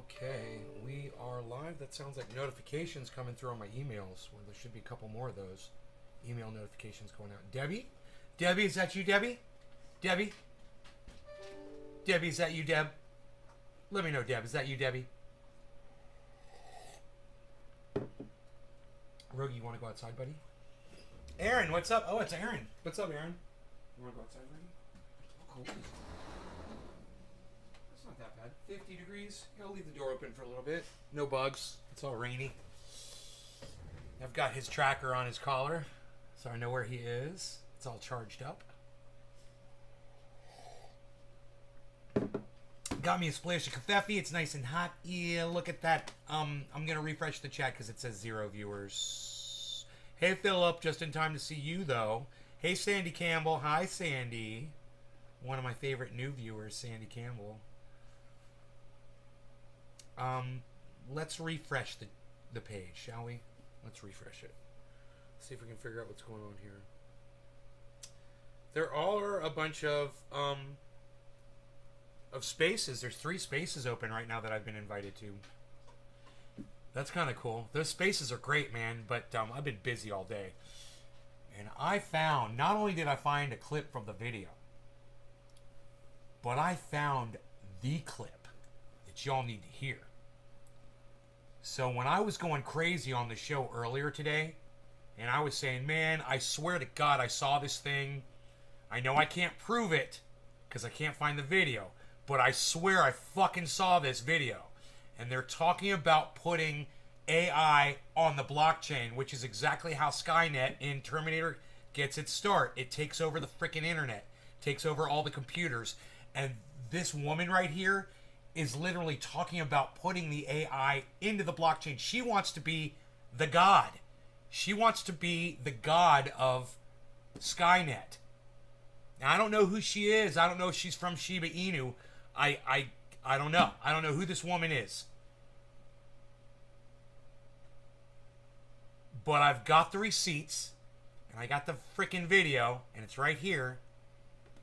Okay, we are live. That sounds like notifications coming through on my emails. Well, there should be a couple more of those email notifications going out. Debbie? Debbie, is that you, Debbie? Debbie? Debbie, is that you, Deb? Let me know, Deb. Is that you, Debbie? Rogie, you want to go outside, buddy? Aaron, what's up? Oh, it's Aaron. What's up, Aaron? You want to go outside, Rogie? Oh, cool. It's not that bad. 50 degrees. I'll leave the door open for a little bit. No bugs. It's all rainy. I've got his tracker on his collar, so I know where he is. It's all charged up. Got me a splash of kafefe. It's nice and hot. Yeah, look at that. I'm going to refresh the chat because it says 0 viewers. Hey, Philip. Just in time to see you, though. Hey, Sandy Campbell. Hi, Sandy. One of my favorite new viewers, Sandy Campbell. Let's refresh the page, shall we? Let's refresh it. See if we can figure out what's going on here. There are a bunch of spaces. There's 3 spaces open right now that I've been invited to. That's kind of cool. Those spaces are great, man, but I've been busy all day. And I found, not only did I find a clip from the video, but I found the clip that y'all need to hear. So when I was going crazy on the show earlier today, and I was saying, man, I swear to God I saw this thing. I know I can't prove it because I can't find the video, but I swear I fucking saw this video. And they're talking about putting AI on the blockchain, which is exactly how Skynet in Terminator gets its start. It takes over the freaking internet, takes over all the computers. And this woman right here is literally talking about putting the AI into the blockchain. She wants to be the god. She wants to be the god of Skynet. Now, I don't know who she is. I don't know if she's from Shiba Inu. I don't know. I don't know who this woman is. But I've got the receipts, and I got the freaking video, and it's right here.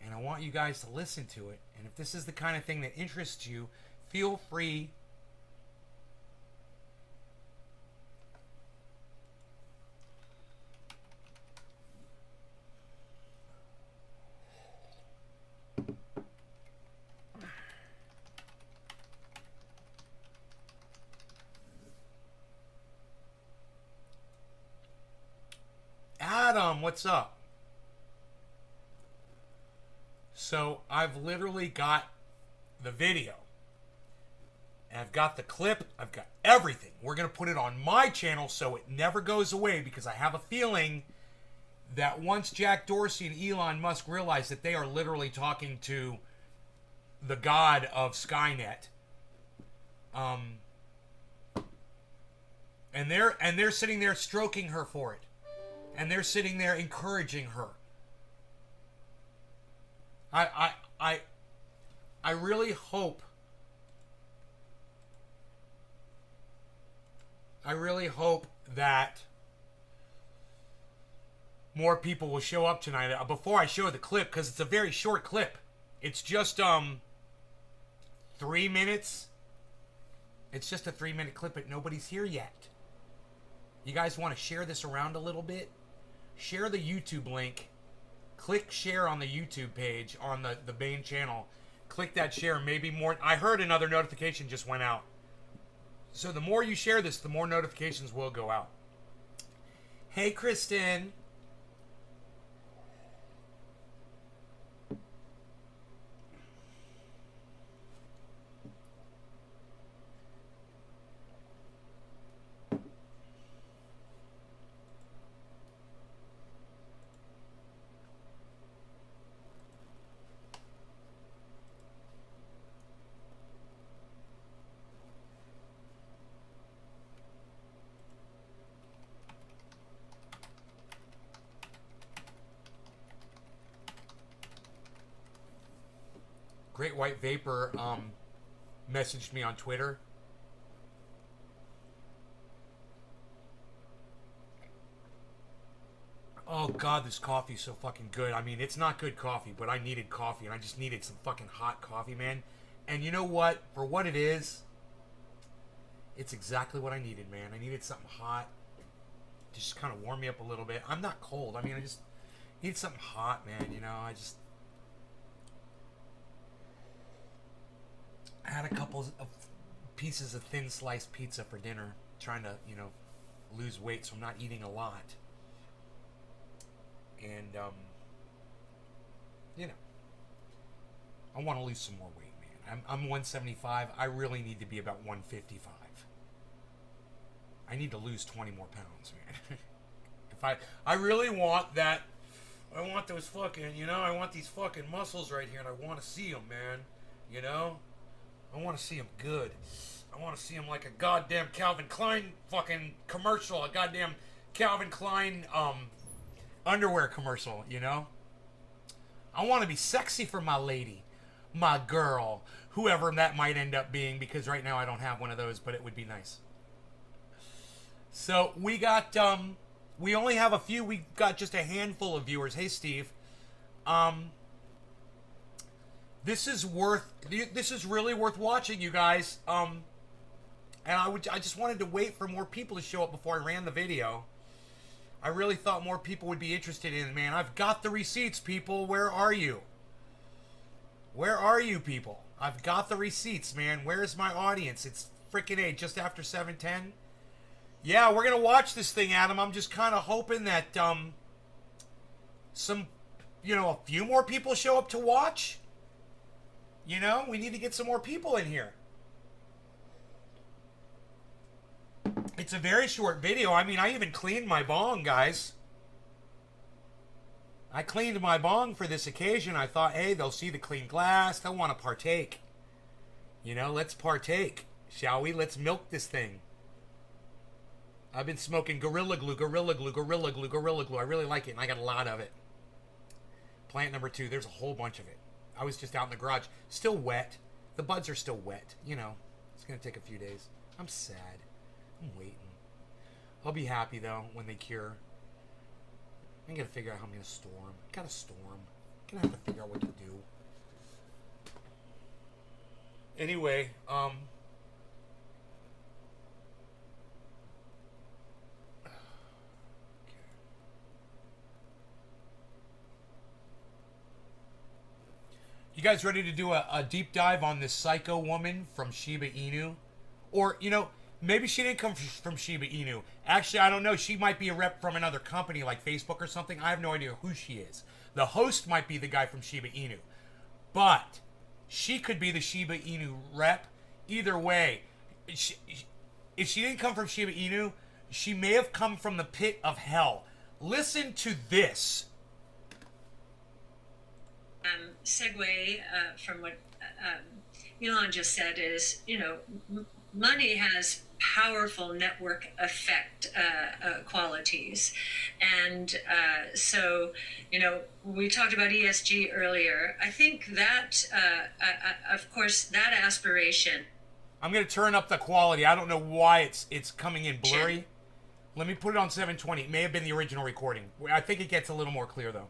And I want you guys to listen to it. And if this is the kind of thing that interests you, feel free. Adam, what's up? So I've literally got the video. And I've got the clip. I've got everything. We're going to put it on my channel so it never goes away, because I have a feeling that once Jack Dorsey and Elon Musk realize that they are literally talking to the god of Skynet, and they're sitting there stroking her for it. And they're sitting there encouraging her. I really hope that more people will show up tonight. Before I show the clip, because it's a very short clip. It's just 3 minutes. It's just a 3-minute clip, but nobody's here yet. You guys want to share this around a little bit? Share the YouTube link. Click share on the YouTube page on the main channel. Click that share. Maybe more. I heard another notification just went out. So the more you share this, the more notifications will go out. Hey, Kristen. Great White Vapor messaged me on Twitter. Oh God, this coffee's so fucking good. I mean, it's not good coffee, but I needed coffee, and I just needed some fucking hot coffee, man. And you know what? For what it is, It's exactly what I needed, man. I needed something hot to just kind of warm me up a little bit. I'm not cold. I mean, I just need something hot, man. You know, I had a couple of pieces of thin sliced pizza for dinner, trying to, you know, lose weight, so I'm not eating a lot. And, you know, I want to lose some more weight, man. I'm 175. I really need to be about 155. I need to lose 20 more pounds, man. I really want that. I want those fucking, you know, I want these fucking muscles right here, and I want to see them, man. You know? I want to see them good. I want to see them like a goddamn Calvin Klein fucking commercial, a goddamn Calvin Klein underwear commercial, you know? I want to be sexy for my lady, my girl, whoever that might end up being, because right now I don't have one of those, but it would be nice. So we got, we only have a few, we got just a handful of viewers. Hey, Steve. This is really worth watching, you guys. And I just wanted to wait for more people to show up before I ran the video. I really thought more people would be interested in it, man. I've got the receipts, people. Where are you? Where are you, people? I've got the receipts, man. Where's my audience? It's freaking just after 7:10. Yeah, we're gonna watch this thing, Adam. I'm just kind of hoping that some, you know, a few more people show up to watch. You know, we need to get some more people in here. It's a very short video. I mean, I even cleaned my bong, guys. I cleaned my bong for this occasion. I thought, hey, they'll see the clean glass. They'll want to partake. You know, let's partake, shall we? Let's milk this thing. I've been smoking Gorilla Glue, Gorilla Glue, Gorilla Glue, Gorilla Glue. I really like it, and I got a lot of it. Plant number 2, there's a whole bunch of it. I was just out in the garage. Still wet. The buds are still wet. You know, it's going to take a few days. I'm sad. I'm waiting. I'll be happy, though, when they cure. I got to figure out how I'm going to store them. Got to store them. Going to have to figure out what to do. Anyway, you guys ready to do a deep dive on this psycho woman from Shiba Inu? Or, you know, maybe she didn't come from Shiba Inu. Actually, I don't know. She might be a rep from another company like Facebook or something. I have no idea who she is. The host might be the guy from Shiba Inu. But she could be the Shiba Inu rep. Either way, if she didn't come from Shiba Inu, she may have come from the pit of hell. Listen to this. Segue from what Elon just said is, you know, money has powerful network effect qualities. And so, you know, we talked about ESG earlier. I think that, of course, that aspiration. I'm going to turn up the quality. I don't know why it's coming in blurry. Let me put it on 720. It may have been the original recording. I think it gets a little more clear, though.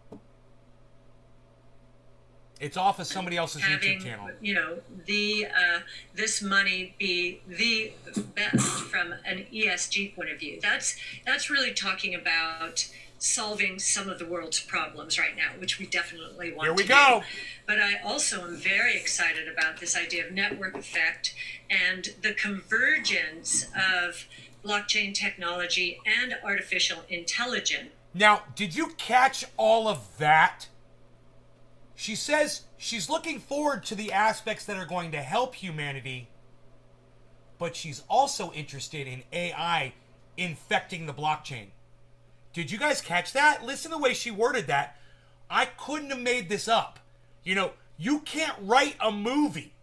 It's off of somebody else's YouTube channel. You know, this money be the best from an ESG point of view. That's really talking about solving some of the world's problems right now, which we definitely want to do. Here we go. But I also am very excited about this idea of network effect and the convergence of blockchain technology and artificial intelligence. Now, did you catch all of that? She says she's looking forward to the aspects that are going to help humanity, but she's also interested in AI infecting the blockchain. Did you guys catch that? Listen to the way she worded that. I couldn't have made this up. You know, you can't write a movie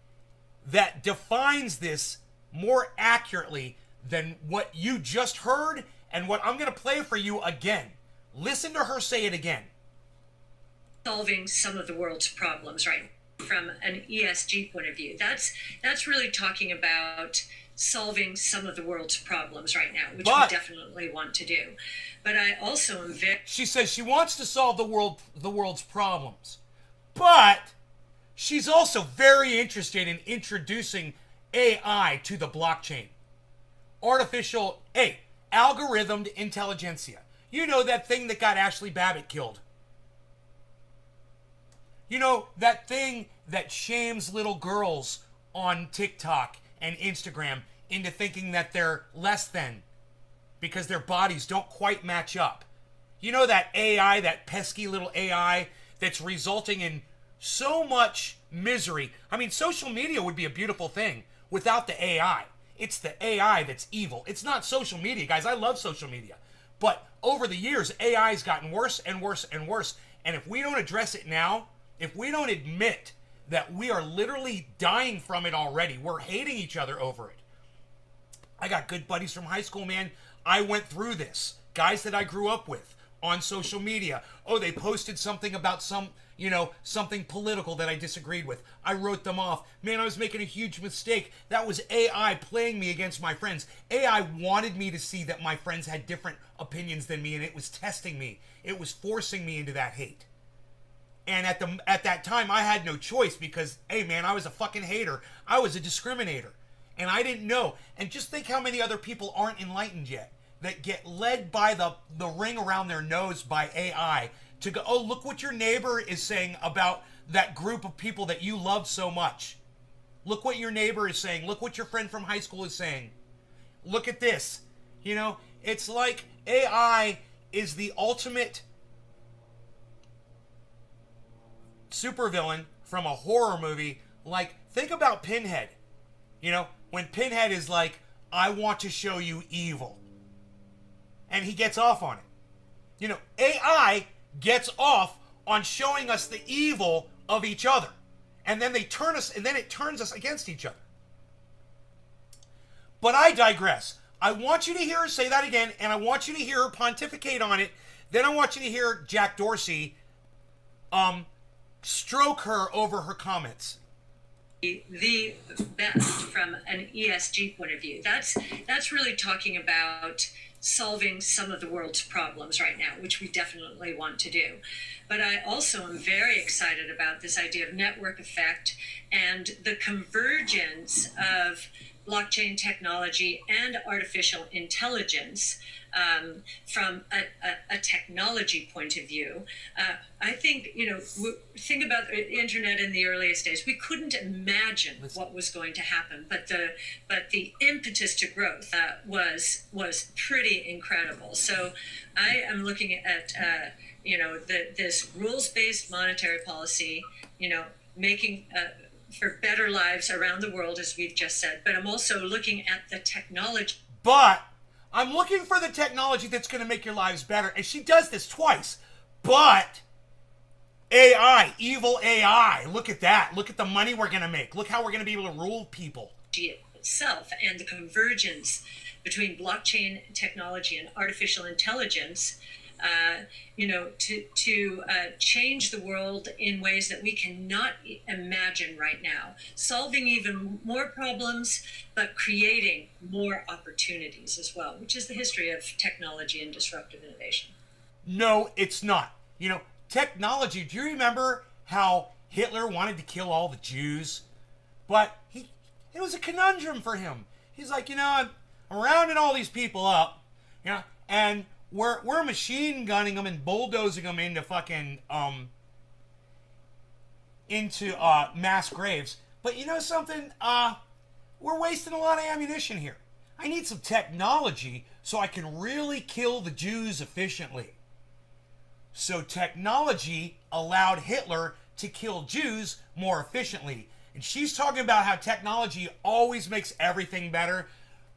that defines this more accurately than what you just heard and what I'm going to play for you again. Listen to her say it again. Solving some of the world's problems, right? From an ESG point of view. That's really talking about solving some of the world's problems right now, which we definitely want to do. But I also am very... She says she wants to solve the world's problems. But she's also very interested in introducing AI to the blockchain. algorithmed intelligentsia. You know that thing that got Ashley Babbitt killed. You know that thing that shames little girls on TikTok and Instagram into thinking that they're less than because their bodies don't quite match up. You know that AI, that pesky little AI that's resulting in so much misery. I mean, social media would be a beautiful thing without the AI. It's the AI that's evil. It's not social media, guys. I love social media. But over the years, AI has gotten worse and worse and worse. And if we don't address it now, if we don't admit that we are literally dying from it already, we're hating each other over it. I got good buddies from high school, man. I went through this. Guys that I grew up with on social media. Oh, they posted something about something political that I disagreed with. I wrote them off. Man, I was making a huge mistake. That was AI playing me against my friends. AI wanted me to see that my friends had different opinions than me, and it was testing me. It was forcing me into that hate. And at that time, I had no choice because, hey, man, I was a fucking hater. I was a discriminator. And I didn't know. And just think how many other people aren't enlightened yet that get led by the ring around their nose by AI to go, oh, look what your neighbor is saying about that group of people that you love so much. Look what your neighbor is saying. Look what your friend from high school is saying. Look at this. You know, it's like AI is the ultimate supervillain from a horror movie. Like, think about Pinhead. You know, when Pinhead is like, I want to show you evil. And he gets off on it. You know, AI gets off on showing us the evil of each other. And then it turns us against each other. But I digress. I want you to hear her say that again, and I want you to hear her pontificate on it. Then I want you to hear Jack Dorsey stroke her over her comments. The best from an ESG point of view. That's really talking about solving some of the world's problems right now, which we definitely want to do. But I also am very excited about this idea of network effect and the convergence of blockchain technology and artificial intelligence from a technology point of view. I think, think about the internet in the earliest days. We couldn't imagine what was going to happen, but the impetus to growth was pretty incredible. So I am looking at this rules-based monetary policy, making for better lives around the world, as we've just said. But I'm also looking at the technology. But I'm looking for the technology that's going to make your lives better. And she does this twice. But AI, evil AI, look at that. Look at the money we're going to make. Look how we're going to be able to rule people. Itself and the convergence between blockchain technology and artificial intelligence, to change the world in ways that we cannot imagine right now, solving even more problems, but creating more opportunities as well, which is the history of technology and disruptive innovation. No, it's not. Technology, do you remember how Hitler wanted to kill all the Jews? But it was a conundrum for him. He's like, I'm rounding all these people up, and we're machine gunning them and bulldozing them into fucking mass graves. But you know something? We're wasting a lot of ammunition here. I need some technology so I can really kill the Jews efficiently. So technology allowed Hitler to kill Jews more efficiently. And she's talking about how technology always makes everything better.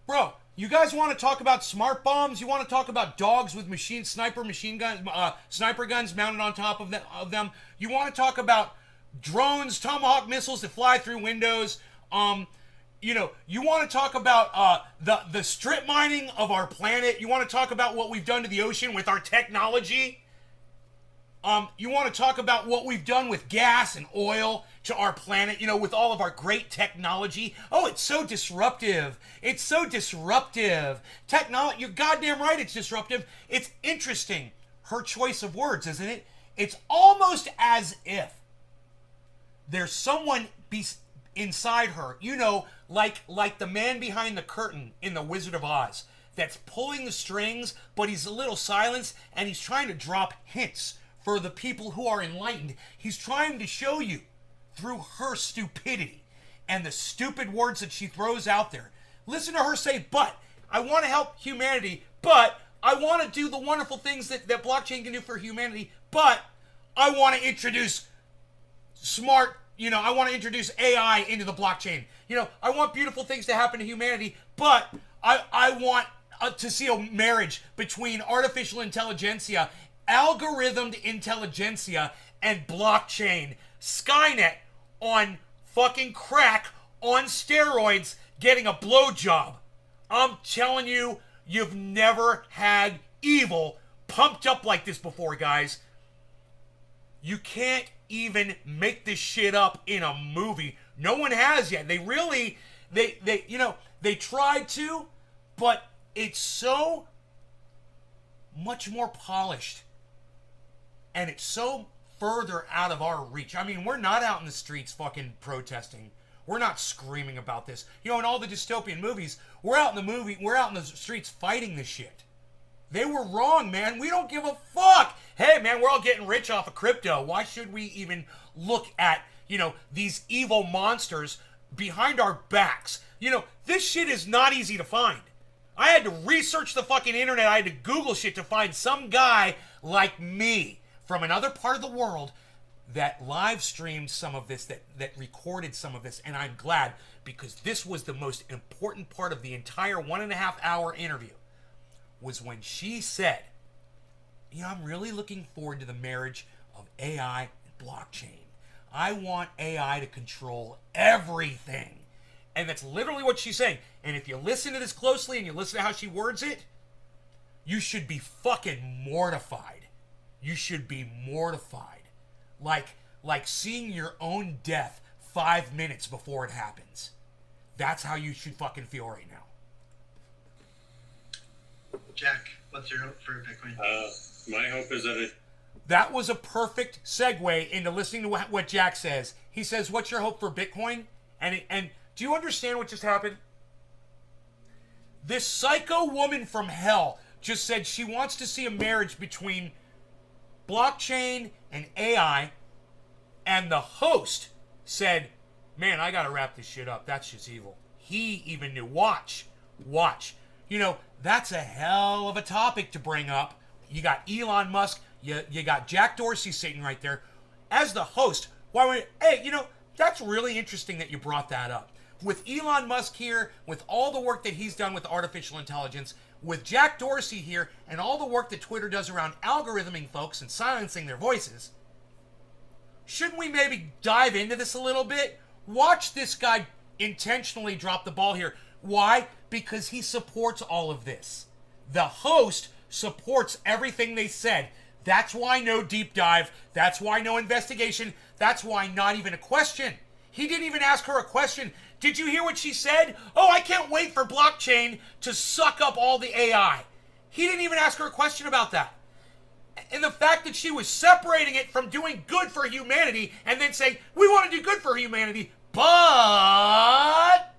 Bro, you guys want to talk about smart bombs? You want to talk about dogs with sniper guns mounted on top of them? You want to talk about drones, Tomahawk missiles that fly through windows? You want to talk about the strip mining of our planet? You want to talk about what we've done to the ocean with our technology? You want to talk about what we've done with gas and oil to our planet, with all of our great technology? Oh, it's so disruptive. It's so disruptive. Technology, you're goddamn right it's disruptive. It's interesting, her choice of words, isn't it? It's almost as if there's someone inside her, you know, like the man behind the curtain in The Wizard of Oz that's pulling the strings, but he's a little silenced and he's trying to drop hints for the people who are enlightened. He's trying to show you through her stupidity and the stupid words that she throws out there. Listen to her say, but I want to help humanity, but I want to do the wonderful things that blockchain can do for humanity, but I want to introduce smart, I want to introduce AI into the blockchain. I want beautiful things to happen to humanity, but I want to see a marriage between artificial intelligentsia, algorithmed intelligentsia, and blockchain. Skynet on fucking crack, on steroids, getting a blowjob. I'm telling you, you've never had evil pumped up like this before, guys. You can't even make this shit up in a movie. No one has yet. They really, they tried to, but it's so much more polished. And it's so further out of our reach. I mean, we're not out in the streets fucking protesting. We're not screaming about this. In all the dystopian movies, we're out in the streets fighting this shit. They were wrong, man. We don't give a fuck. Hey, man, we're all getting rich off of crypto. Why should we even look at, these evil monsters behind our backs? This shit is not easy to find. I had to research the fucking internet. I had to Google shit to find some guy like me from another part of the world that live streamed some of this, that recorded some of this. And I'm glad, because this was the most important part of the entire 1.5 hour interview, was when she said, I'm really looking forward to the marriage of AI and blockchain. I want AI to control everything. And that's literally what she's saying. And if you listen to this closely and you listen to how she words it, you should be fucking mortified. You should be mortified. Like seeing your own death 5 minutes before it happens. That's how you should fucking feel right now. Jack, what's your hope for Bitcoin? My hope is that That was a perfect segue into listening to what Jack says. He says, what's your hope for Bitcoin? And do you understand what just happened? This psycho woman from hell just said she wants to see a marriage between blockchain and AI, and the host said, man, I gotta wrap this shit up. That's just evil. He even knew. Watch. That's a hell of a topic to bring up. You got Elon Musk, you got Jack Dorsey sitting right there. As the host, that's really interesting that you brought that up. With Elon Musk here, with all the work that he's done with artificial intelligence, with Jack Dorsey here, and all the work that Twitter does around algorithming folks and silencing their voices, shouldn't we maybe dive into this a little bit? Watch this guy intentionally drop the ball here. Why? Because he supports all of this. The host supports everything they said. That's why no deep dive. That's why no investigation. That's why not even a question. He didn't even ask her a question. Did you hear what she said? Oh, I can't wait for blockchain to suck up all the AI. He didn't even ask her a question about that. And the fact that she was separating it from doing good for humanity and then saying, we want to do good for humanity, but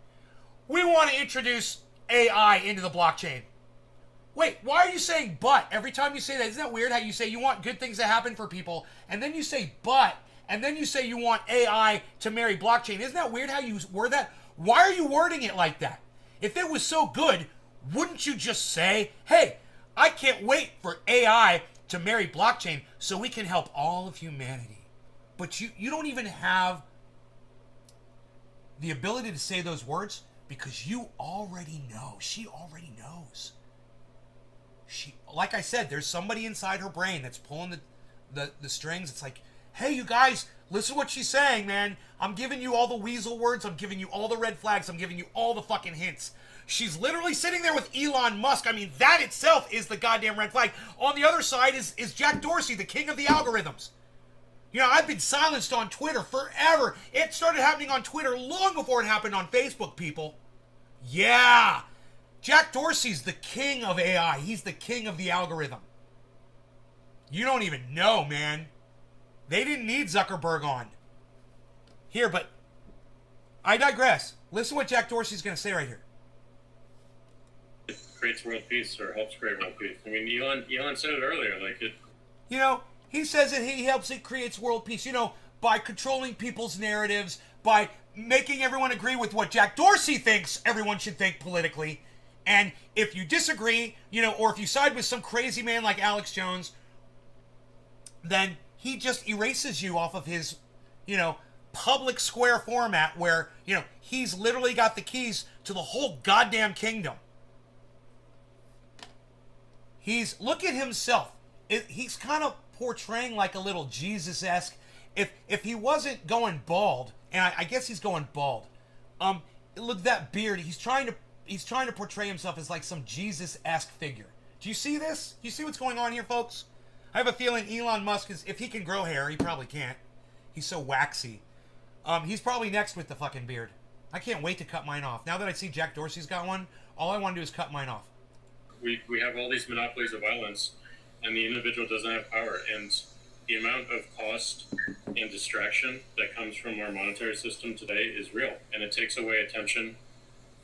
we want to introduce AI into the blockchain. Wait, why are you saying but every time you say that? Isn't that weird how you say you want good things to happen for people, and then you say but, and then you say you want AI to marry blockchain? Isn't that weird how you word that? Why are you wording it like that? If it was so good, wouldn't you just say, hey, I can't wait for AI to marry blockchain so we can help all of humanity? But you don't even have the ability to say those words because you already know. She already knows. Like I said, there's somebody inside her brain that's pulling the strings. It's like, hey, you guys, listen to what she's saying, man. I'm giving you all the weasel words. I'm giving you all the red flags. I'm giving you all the fucking hints. She's literally sitting there with Elon Musk. I mean, that itself is the goddamn red flag. On the other side is Jack Dorsey, the king of the algorithms. I've been silenced on Twitter forever. It started happening on Twitter long before it happened on Facebook, people. Yeah. Jack Dorsey's the king of AI. He's the king of the algorithm. You don't even know, man. They didn't need Zuckerberg on. Here, but I digress. Listen to what Jack Dorsey's going to say right here. It creates world peace or helps create world peace. I mean, Elon said it earlier. Like it. You know, he says that he helps it creates world peace. You know, by controlling people's narratives, by making everyone agree with what Jack Dorsey thinks everyone should think politically. And if you disagree, you know, or if you side with some crazy man like Alex Jones, then he just erases you off of his, you know, public square format where, you know, he's literally got the keys to the whole goddamn kingdom. Look at himself. He's kind of portraying like a little Jesus-esque. If he wasn't going bald, and I guess he's going bald. Look at that beard. He's trying to portray himself as like some Jesus-esque figure. Do you see this? Do you see what's going on here, folks? I have a feeling Elon Musk is, if he can grow hair, he probably can't. He's so waxy. He's probably next with the fucking beard. I can't wait to cut mine off. Now that I see Jack Dorsey's got one, all I want to do is cut mine off. We have all these monopolies of violence, and the individual doesn't have power. And the amount of cost and distraction that comes from our monetary system today is real, and it takes away attention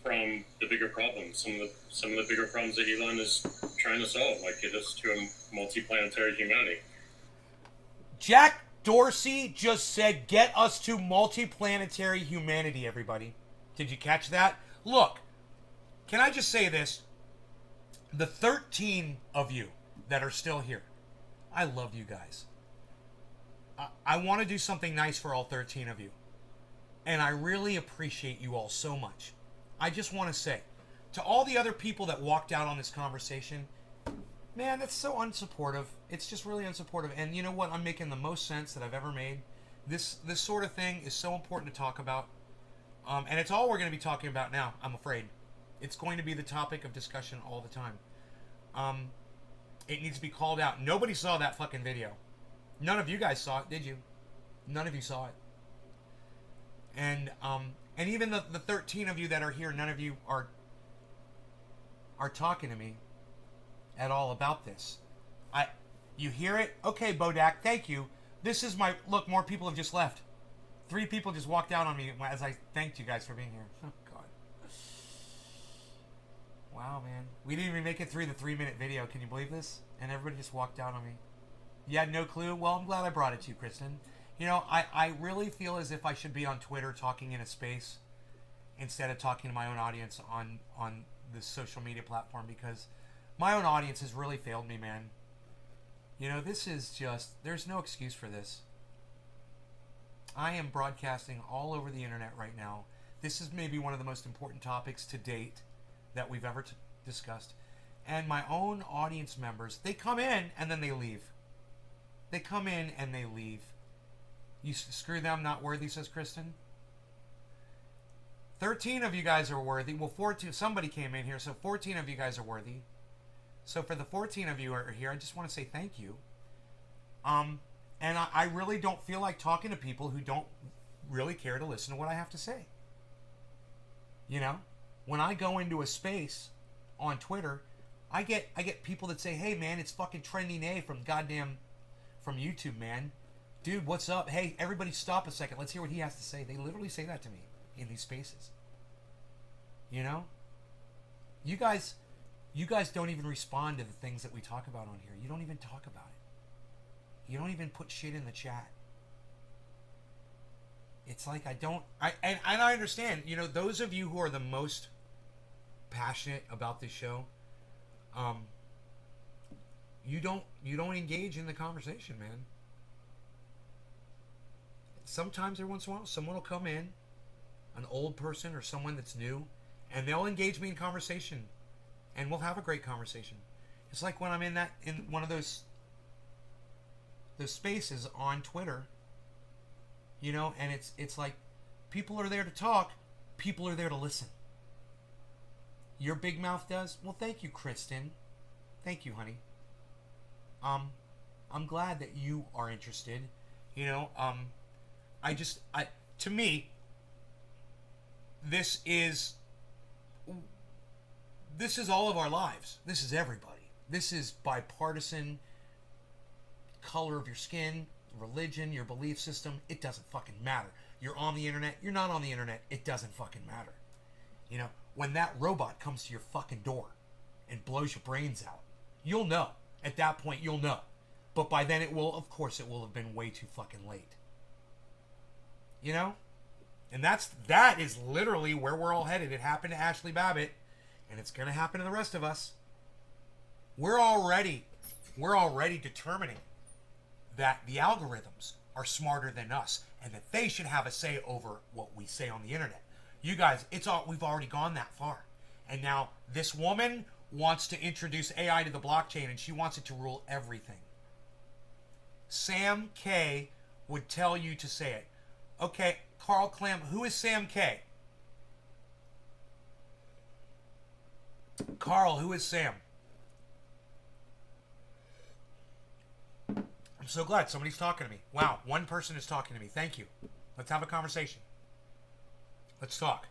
from the bigger problems. Some of the bigger problems that Elon is trying to solve, like get us to a multi-planetary humanity. Jack Dorsey just said, get us to multi-planetary humanity, everybody. Did you catch that? Look, can I just say this? The 13 of you that are still here, I love you guys. I want to do something nice for all 13 of you. And I really appreciate you all so much. I just want to say, to all the other people that walked out on this conversation, man, that's so unsupportive. It's just really unsupportive. And you know what? I'm making the most sense that I've ever made. This sort of thing is so important to talk about. And it's all we're going to be talking about now, I'm afraid. It's going to be the topic of discussion all the time. It needs to be called out. Nobody saw that fucking video. None of you guys saw it, did you? None of you saw it. And even the 13 of you that are here, none of you are talking to me at all about this. You hear it? Okay, Bodak, thank you. This is my... Look, more people have just left. 3 people just walked out on me as I thanked you guys for being here. Oh, God. Wow, man. We didn't even make it through the 3-minute video. Can you believe this? And everybody just walked out on me. You had no clue? Well, I'm glad I brought it to you, Kristen. You know, I really feel as if I should be on Twitter talking in a space instead of talking to my own audience on this social media platform, because my own audience has really failed me, man. You know, this is just... There's no excuse for this. I am broadcasting all over the internet right now. This is maybe one of the most important topics to date that we've ever discussed. And my own audience members, they come in and then they leave. They come in and they leave. You screw them, not worthy, says Kristen. 13 of you guys are worthy. Well, 14, somebody came in here, so 14 of you guys are worthy. So for the 14 of you who are here, I just want to say thank you. And I really don't feel like talking to people who don't really care to listen to what I have to say. You know? When I go into a space on Twitter, I get people that say, hey, man, it's fucking Trending A from YouTube, man. Dude, what's up? Hey, everybody stop a second. Let's hear what he has to say. They literally say that to me in these spaces. You know? You guys don't even respond to the things that we talk about on here. You don't even talk about it. You don't even put shit in the chat. It's like and I understand, you know, those of you who are the most passionate about this show, you don't engage in the conversation, man. Sometimes every once in a while, someone will come in, an old person or someone that's new, and they'll engage me in conversation, and we'll have a great conversation. It's like when I'm in one of those spaces on Twitter, you know, and it's like people are there to talk, people are there to listen. Your big mouth does? Well, thank you, Kristen. Thank you, honey. I'm glad that you are interested. You know, to me, this is all of our lives. This is everybody. This is bipartisan, color of your skin, religion, your belief system. It doesn't fucking matter. You're on the internet, you're not on the internet, it doesn't fucking matter. You know, when that robot comes to your fucking door and blows your brains out, you'll know. At that point, you'll know. But by then it will have been way too fucking late. You know? And that is literally where we're all headed. It happened to Ashley Babbitt, and it's going to happen to the rest of us. We're already determining that the algorithms are smarter than us, and that they should have a say over what we say on the internet. You guys, we've already gone that far. And now this woman wants to introduce AI to the blockchain, and she wants it to rule everything. Sam K would tell you to say it. Okay, Carl Clam, who is Sam K? Carl, who is Sam? I'm so glad somebody's talking to me. Wow, one person is talking to me. Thank you. Let's have a conversation. Let's talk.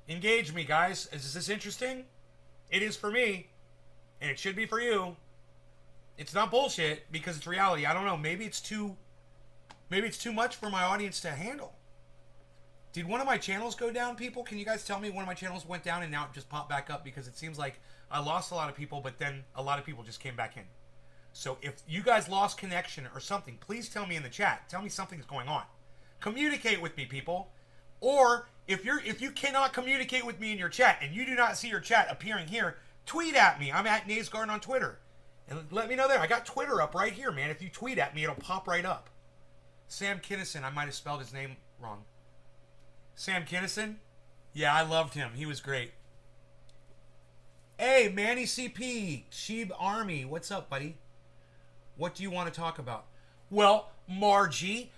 Engage me, guys. Is this interesting? It is for me, and it should be for you. It's not bullshit because it's reality. I don't know. Maybe it's too much for my audience to handle. Did one of my channels go down, people? Can you guys tell me one of my channels went down and now it just popped back up? Because it seems like I lost a lot of people, but then a lot of people just came back in. So if you guys lost connection or something, please tell me in the chat. Tell me something's going on. Communicate with me, people. Or if you cannot communicate with me in your chat and you do not see your chat appearing here, tweet at me. I'm at Naysgarden on Twitter. And let me know there. I got Twitter up right here, man. If you tweet at me, it'll pop right up. Sam Kinison. I might have spelled his name wrong. Sam Kinison? Yeah, I loved him. He was great. Hey, Manny CP. Sheeb Army. What's up, buddy? What do you want to talk about? Well, Margie,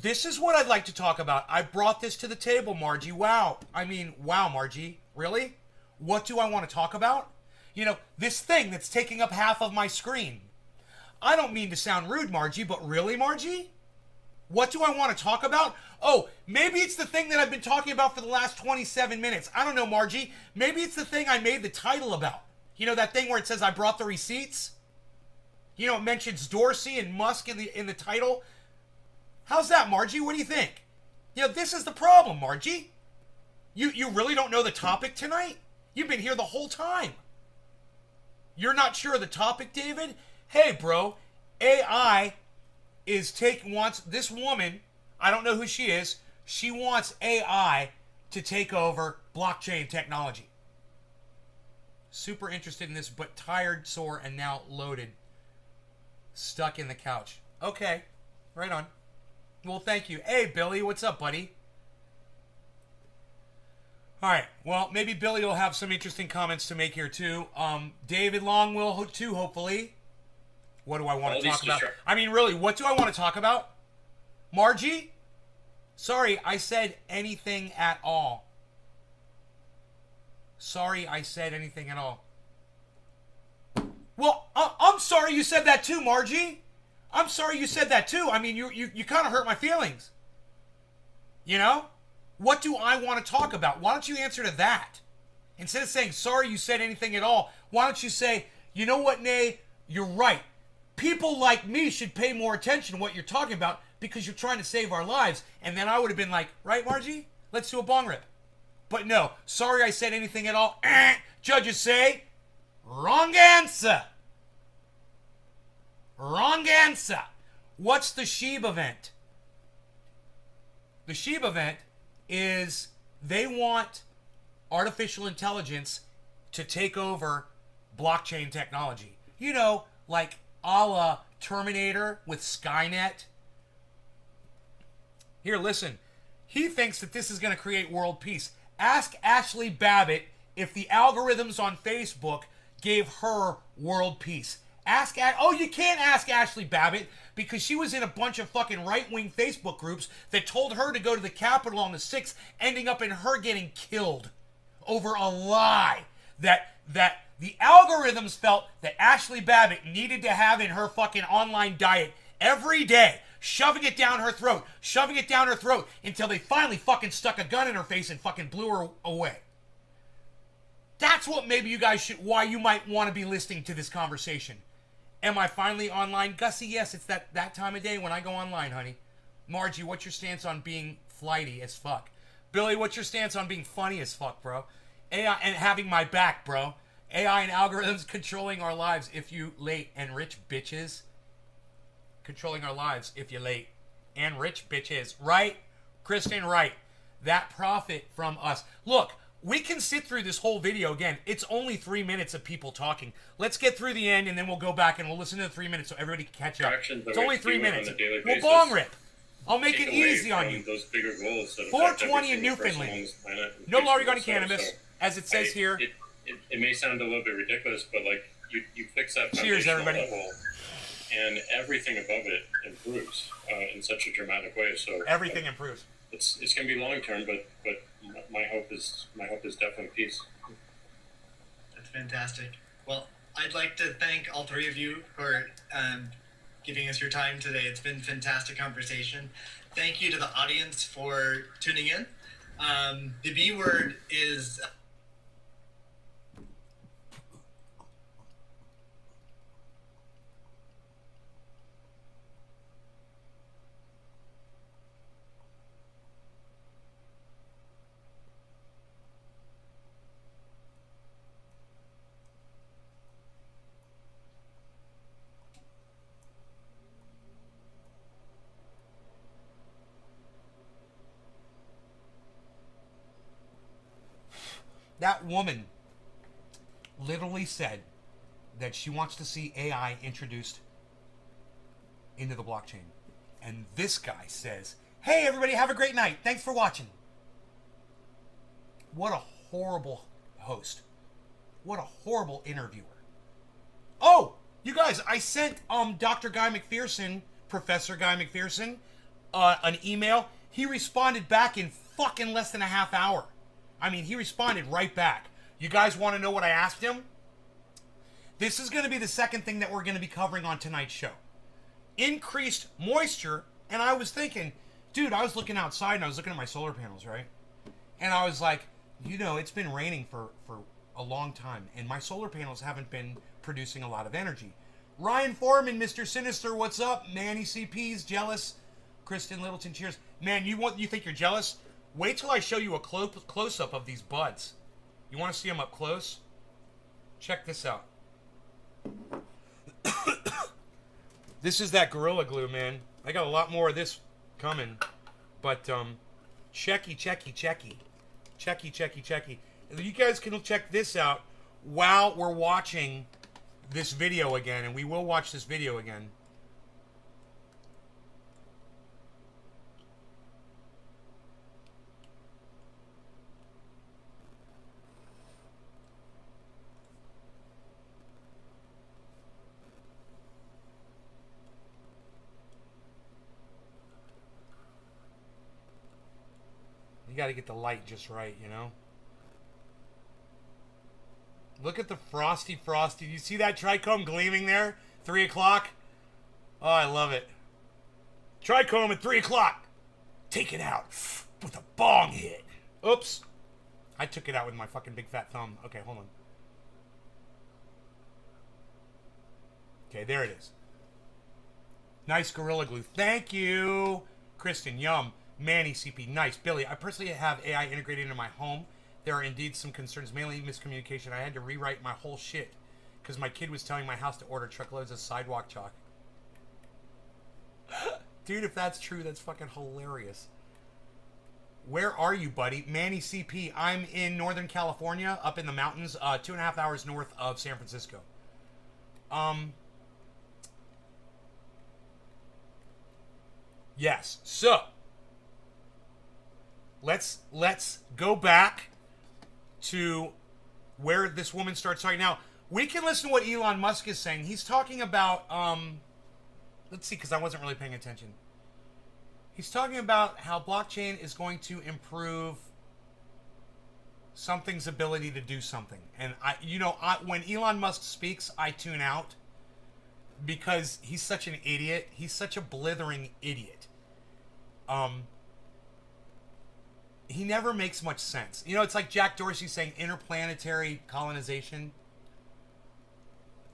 this is what I'd like to talk about. I brought this to the table, Margie. Wow, Margie. Really? What do I want to talk about? You know, this thing that's taking up half of my screen. I don't mean to sound rude, Margie, but really, Margie? What do I want to talk about? Oh, maybe it's the thing that I've been talking about for the last 27 minutes. I don't know, Margie. Maybe it's the thing I made the title about. You know, that thing where it says I brought the receipts? You know, it mentions Dorsey and Musk in the title. How's that, Margie? What do you think? You know, this is the problem, Margie. You really don't know the topic tonight? You've been here the whole time. You're not sure of the topic, David? Hey, bro, AI wants this woman, I don't know who she is, she wants AI to take over blockchain technology. Super interested in this, but tired, sore, and now loaded. Stuck in the couch. Okay, right on. Well, thank you. Hey, Billy, what's up, buddy? All right, well, maybe Billy will have some interesting comments to make here, too. David Long will, too, hopefully. What do I want to talk about? I mean, really, what do I want to talk about? Margie? Sorry, I said anything at all. Sorry, I said anything at all. Well, I'm sorry you said that too, Margie. I'm sorry you said that too. I mean, you kind of hurt my feelings. You know? What do I want to talk about? Why don't you answer to that? Instead of saying, sorry you said anything at all, why don't you say, you know what, Nay? You're right. People like me should pay more attention to what you're talking about because you're trying to save our lives. And then I would have been like, right, Margie? Let's do a bong rip. But no, sorry I said anything at all. Judges say, wrong answer. Wrong answer. What's the Shiba event? The Shiba event is they want artificial intelligence to take over blockchain technology. You know, like a la Terminator with Skynet. Here, listen. He thinks that this is going to create world peace. Ask Ashley Babbitt if the algorithms on Facebook gave her world peace. You can't ask Ashley Babbitt because she was in a bunch of fucking right-wing Facebook groups that told her to go to the Capitol on the 6th, ending up in her getting killed over a lie that the algorithms felt that Ashley Babbitt needed to have in her fucking online diet every day, shoving it down her throat until they finally fucking stuck a gun in her face and fucking blew her away. That's what maybe you guys why you might want to be listening to this conversation. Am I finally online? Gussie, yes, it's that time of day when I go online, honey. Margie, what's your stance on being flighty as fuck? Billy, what's your stance on being funny as fuck, bro? AI and having my back, bro. AI and algorithms controlling our lives if you late, and rich bitches controlling our lives if you late, and rich bitches, right? Kristen, right? That profit from us. Look, we can sit through this whole video again. It's only 3 minutes of people talking. Let's get through the end, and then we'll go back and we'll listen to the 3 minutes so everybody can catch up. It's only 3 minutes. We'll bong rip. I'll make it easy on you. Those bigger goals that 420 in Newfoundland. No marijuana cannabis, as it says here. It may sound a little bit ridiculous, but like you fix that Cheers, everybody. level, and everything above it improves in such a dramatic way. So everything improves. It's going to be long term, but my hope is definitely peace. That's fantastic. Well, I'd like to thank all three of you for giving us your time today. It's been a fantastic conversation. Thank you to the audience for tuning in. The B word is... That woman literally said that she wants to see AI introduced into the blockchain. And this guy says, hey, everybody, have a great night. Thanks for watching. What a horrible host. What a horrible interviewer. Oh, you guys, I sent Dr. Guy McPherson, Professor Guy McPherson, an email. He responded back in fucking less than a half hour. I mean, he responded right back. You guys want to know what I asked him? This is going to be the second thing that we're going to be covering on tonight's show. Increased moisture. And I was thinking, dude, I was looking outside and I was looking at my solar panels, right? And I was like, you know, it's been raining for a long time. And my solar panels haven't been producing a lot of energy. Ryan Foreman, Mr. Sinister, what's up? Manny CP's jealous. Kristen Littleton, cheers. Man, you think you're jealous? Wait till I show you a close-up of these buds. You want to see them up close? Check this out. This is that Gorilla Glue, man. I got a lot more of this coming. But, checky. You guys can check this out while we're watching this video again. And we will watch this video again. You got to get the light just right, you know? Look at the frosty. You see that trichome gleaming there? 3 o'clock? Oh, I love it. Trichome at 3 o'clock. Take it out with a bong hit. Oops. I took it out with my fucking big fat thumb. Okay, hold on. Okay, there it is. Nice Gorilla Glue. Thank you. Kristen, yum. Manny CP, nice. Billy, I personally have AI integrated into my home. There are indeed some concerns, mainly miscommunication. I had to rewrite my whole shit because my kid was telling my house to order truckloads of sidewalk chalk. Dude, if that's true, that's fucking hilarious. Where are you, buddy? Manny CP, I'm in Northern California, up in the mountains, 2.5 hours north of San Francisco. Yes, so let's go back to where this woman starts talking. Now, we can listen to what Elon Musk is saying. He's talking about, let's see, because I wasn't really paying attention. He's talking about how blockchain is going to improve something's ability to do something. And, when Elon Musk speaks, I tune out because he's such an idiot. He's such a blithering idiot. He never makes much sense. You know, it's like Jack Dorsey saying interplanetary colonization.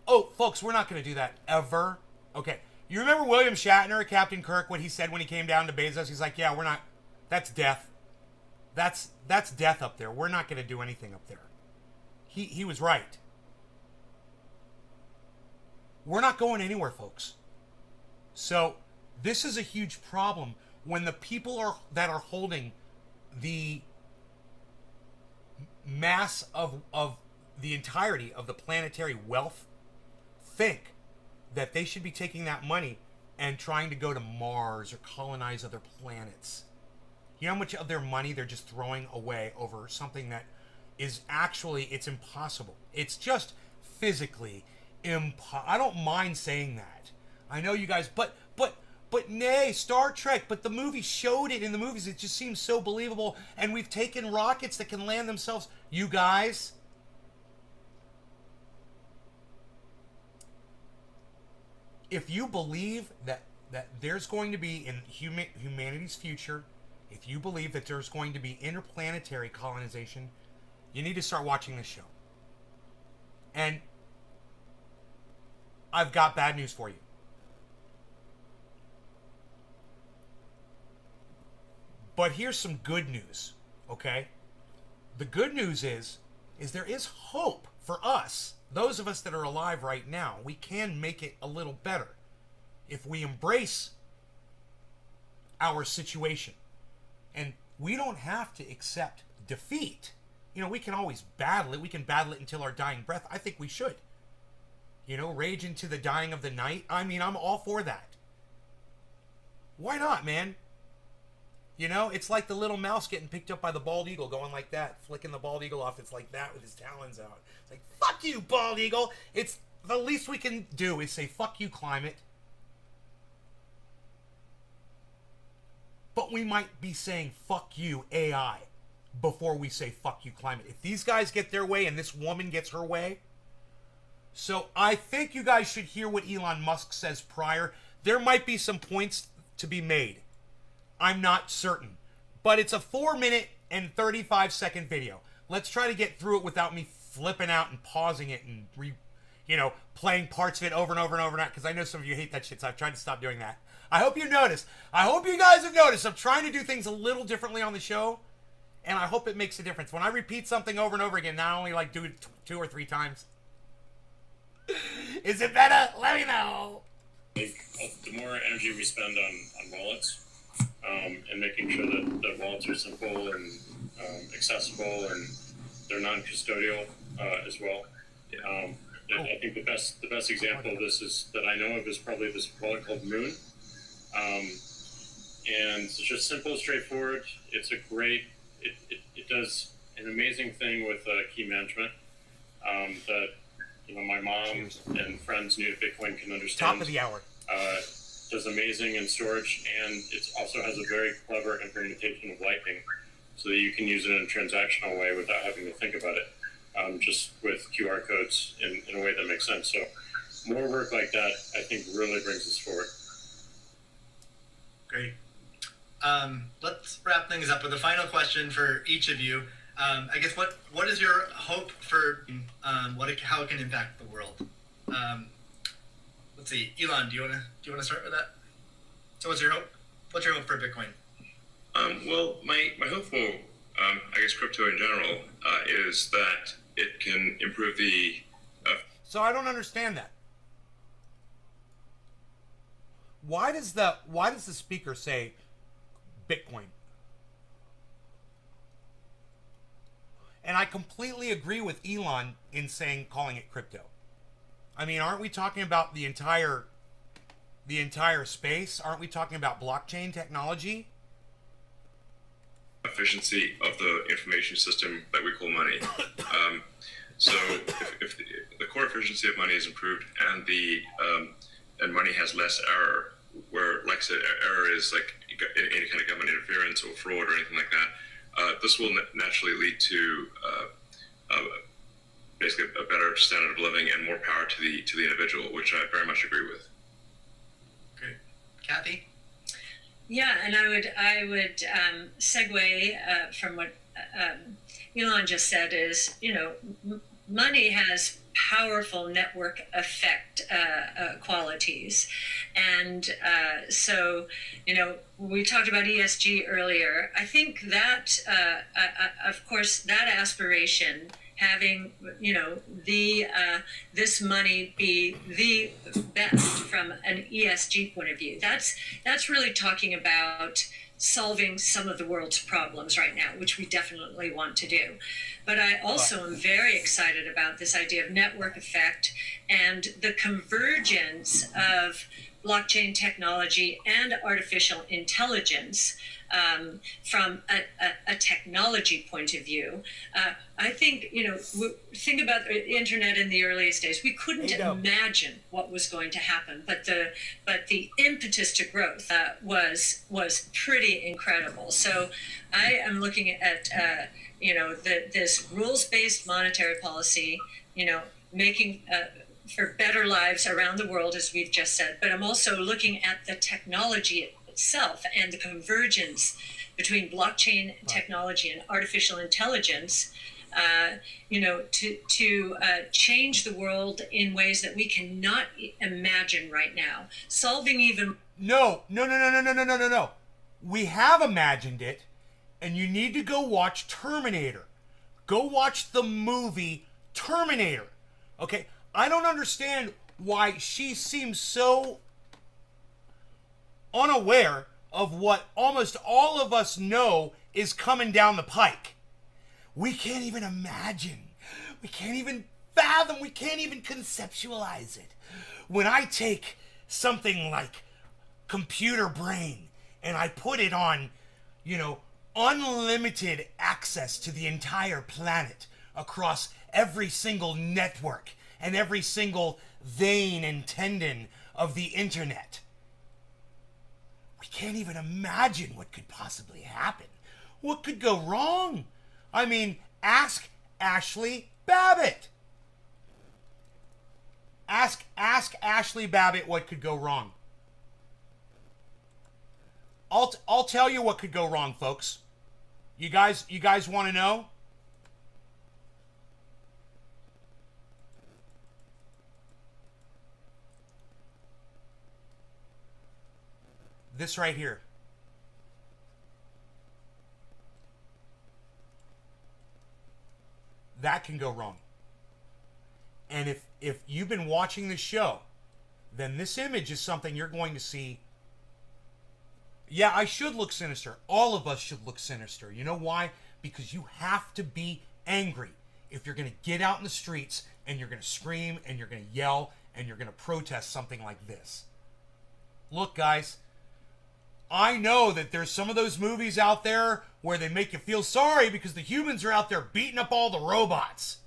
Oh, folks, we're not going to do that ever. Okay. You remember William Shatner, Captain Kirk, what he said when he came down to Bezos? He's like, yeah, we're not, that's death. That's death up there. We're not going to do anything up there. He was right. We're not going anywhere, folks. So this is a huge problem when the people that are holding the mass of the entirety of the planetary wealth think that they should be taking that money and trying to go to Mars or colonize other planets. You know how much of their money they're just throwing away over something that is actually, it's impossible. It's just physically impossible. I don't mind saying that. I know you guys, but nay, Star Trek, but the movie showed it in the movies. It just seems so believable. And we've taken rockets that can land themselves. You guys, if you believe that there's going to be in humanity's future, if you believe that there's going to be interplanetary colonization, you need to start watching this show. And I've got bad news for you. But here's some good news, okay? The good news is there is hope for us. Those of us that are alive right now, we can make it a little better if we embrace our situation. And we don't have to accept defeat. You know, we can always battle it. We can battle it until our dying breath. I think we should. You know, rage into the dying of the night. I mean, I'm all for that. Why not, man? You know, it's like the little mouse getting picked up by the bald eagle, going like that, flicking the bald eagle off. It's like that with his talons out. It's like, fuck you, bald eagle. It's the least we can do is say, fuck you, climate. But we might be saying, fuck you, AI, before we say, fuck you, climate. If these guys get their way and this woman gets her way. So I think you guys should hear what Elon Musk says prior. There might be some points to be made. I'm not certain. But it's a 4-minute and 35-second video. Let's try to get through it without me flipping out and pausing it and playing parts of it over and over and over and over. Because I know some of you hate that shit, so I've tried to stop doing that. I hope you noticed. I hope you guys have noticed. I'm trying to do things a little differently on the show. And I hope it makes a difference. When I repeat something over and over again, not only like do it 2 or 3 times. Is it better? Let me know. The more energy we spend on wallets, and making sure that wallets are simple and accessible and they're non-custodial as well. I think the best example of this is that I know of is probably this wallet called Moon, and it's just simple, straightforward. It's a great. It does an amazing thing with key management that my mom and friends new to Bitcoin can understand. Top of the hour. Does amazing in storage, and it also has a very clever implementation of Lightning, so that you can use it in a transactional way without having to think about it, just with QR codes in a way that makes sense. So more work like that, I think, really brings us forward. Great. Let's wrap things up with a final question for each of you. I guess what is your hope for how it can impact the world? Let's see, Elon, do you wanna start with that? So what's your hope? What's your hope for Bitcoin? Well, my hope for I guess crypto in general is that it can improve the. So I don't understand that. Why does the speaker say Bitcoin? And I completely agree with Elon in calling it crypto. I mean, aren't we talking about the entire space? Aren't we talking about blockchain technology? Efficiency of the information system that we call money. So if the core efficiency of money is improved and money has less error, where, like I said, error is like any kind of government interference or fraud or anything like that, this will naturally lead to basically a better standard of living and more power to the individual, which I very much agree with. Great. Kathy? Yeah, and I would segue from what Elon just said is, money has powerful network effect qualities. And so, we talked about ESG earlier. I think that, of course, that aspiration, having, this money be the best from an ESG point of view, that's really talking about solving some of the world's problems right now, which we definitely want to do. But I also am very excited about this idea of network effect and the convergence of blockchain technology and artificial intelligence from a technology point of view. I think, think about the internet in the earliest days. We couldn't imagine what was going to happen, but the impetus to growth was pretty incredible. So I am looking at this rules-based monetary policy, making for better lives around the world, as we've just said. But I'm also looking at the technology itself and the convergence between blockchain technology and artificial intelligence, to change the world in ways that we cannot imagine right now. Solving even... No. We have imagined it, and you need to go watch Terminator. Go watch the movie Terminator. Okay? I don't understand why she seems so unaware of what almost all of us know is coming down the pike. We can't even imagine. We can't even fathom. We can't even conceptualize it. When I take something like computer brain and I put it on, unlimited access to the entire planet across every single network and every single vein and tendon of the internet, we can't even imagine what could possibly happen. What could go wrong? I mean, ask Ashley Babbitt. Ask Ashley Babbitt what could go wrong. I'll tell you what could go wrong, folks. You guys want to know? This right here. That can go wrong. And if you've been watching the show, then this image is something you're going to see. Yeah, I should look sinister. All of us should look sinister. You know why? Because you have to be angry if you're going to get out in the streets and you're going to scream and you're going to yell and you're going to protest something like this. Look, guys, I know that there's some of those movies out there where they make you feel sorry because the humans are out there beating up all the robots.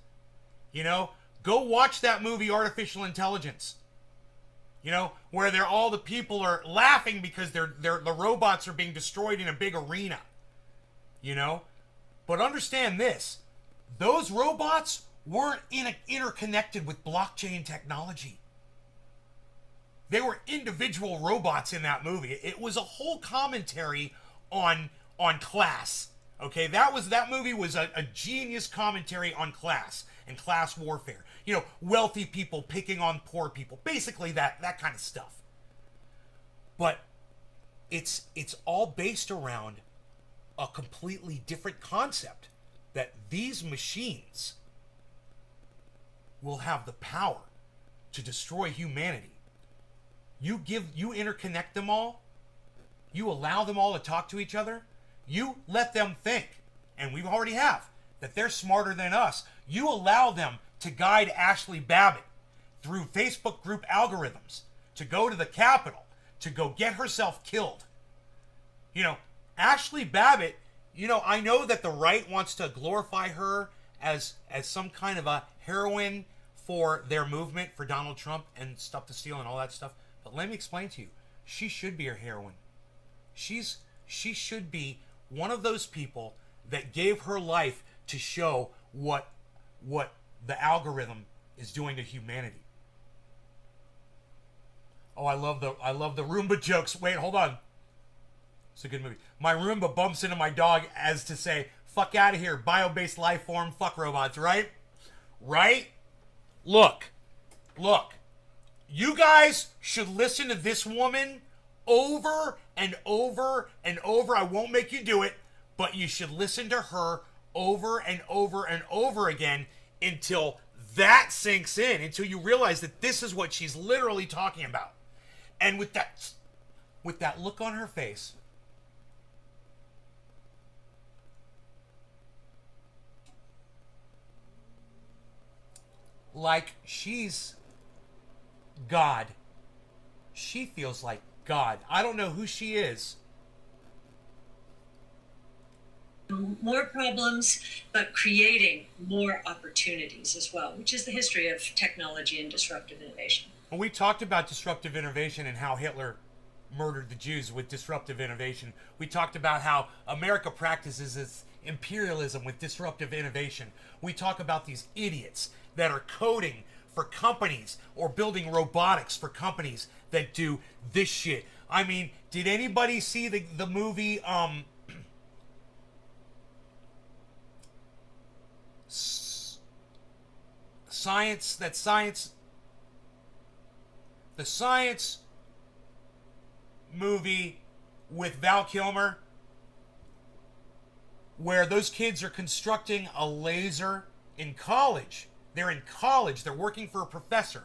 Go watch that movie Artificial Intelligence. Where all the people are laughing because the robots are being destroyed in a big arena. But understand this. Those robots weren't interconnected with blockchain technology. They were individual robots in that movie. It was a whole commentary on class. Okay, that movie was a genius commentary on class and class warfare. Wealthy people picking on poor people. Basically that kind of stuff. But it's all based around a completely different concept, that these machines will have the power to destroy humanity. You interconnect them all. You allow them all to talk to each other. You let them think, and we already have, that they're smarter than us. You allow them to guide Ashley Babbitt through Facebook group algorithms to go to the Capitol, to go get herself killed. Ashley Babbitt, I know that the right wants to glorify her as some kind of a heroine for their movement for Donald Trump and Stuff to Steal and all that stuff. But let me explain to you, she should be a heroine. She should be one of those people that gave her life to show what the algorithm is doing to humanity. Oh, I love the Roomba jokes. Wait, hold on. It's a good movie. My Roomba bumps into my dog as to say, "Fuck out of here, bio-based life form, fuck robots," right? right? Look. You guys should listen to this woman over and over and over. I won't make you do it, but you should listen to her over and over and over again until that sinks in, until you realize that this is what she's literally talking about. And with that look on her face, like she's God. She feels like God. I don't know who she is. More problems, but creating more opportunities as well, which is the history of technology and disruptive innovation. When we talked about disruptive innovation and how Hitler murdered the Jews with disruptive innovation, we talked about how America practices its imperialism with disruptive innovation. We talk about these idiots that are coding for companies or building robotics for companies that do this shit. I mean, did anybody see the movie the science movie with Val Kilmer, where those kids are constructing a laser in college? They're in college, they're working for a professor,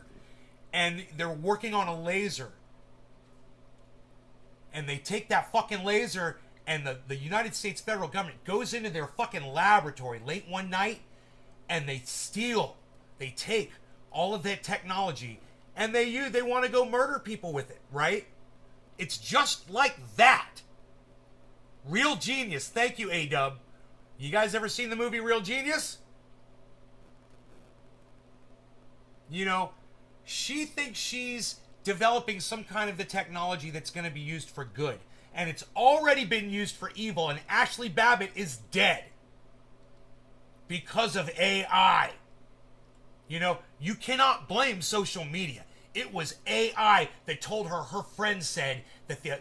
and they're working on a laser. And they take that fucking laser, and the United States federal government goes into their fucking laboratory late one night, and they take all of that technology, and they want to go murder people with it, right? It's just like that. Real Genius. Thank you, A-Dub. You guys ever seen the movie Real Genius? You know, she thinks she's developing some kind of the technology that's going to be used for good. And it's already been used for evil. And Ashley Babbitt is dead because of AI. You know, you cannot blame social media. It was AI that told her friend said that the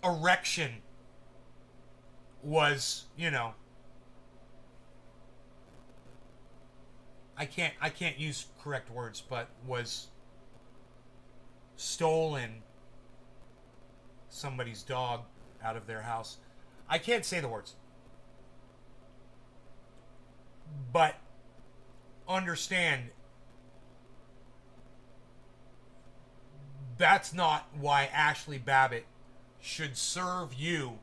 erection was, I can't use correct words, but was stolen somebody's dog out of their house. I can't say the words. But understand, that's not why Ashley Babbitt should serve you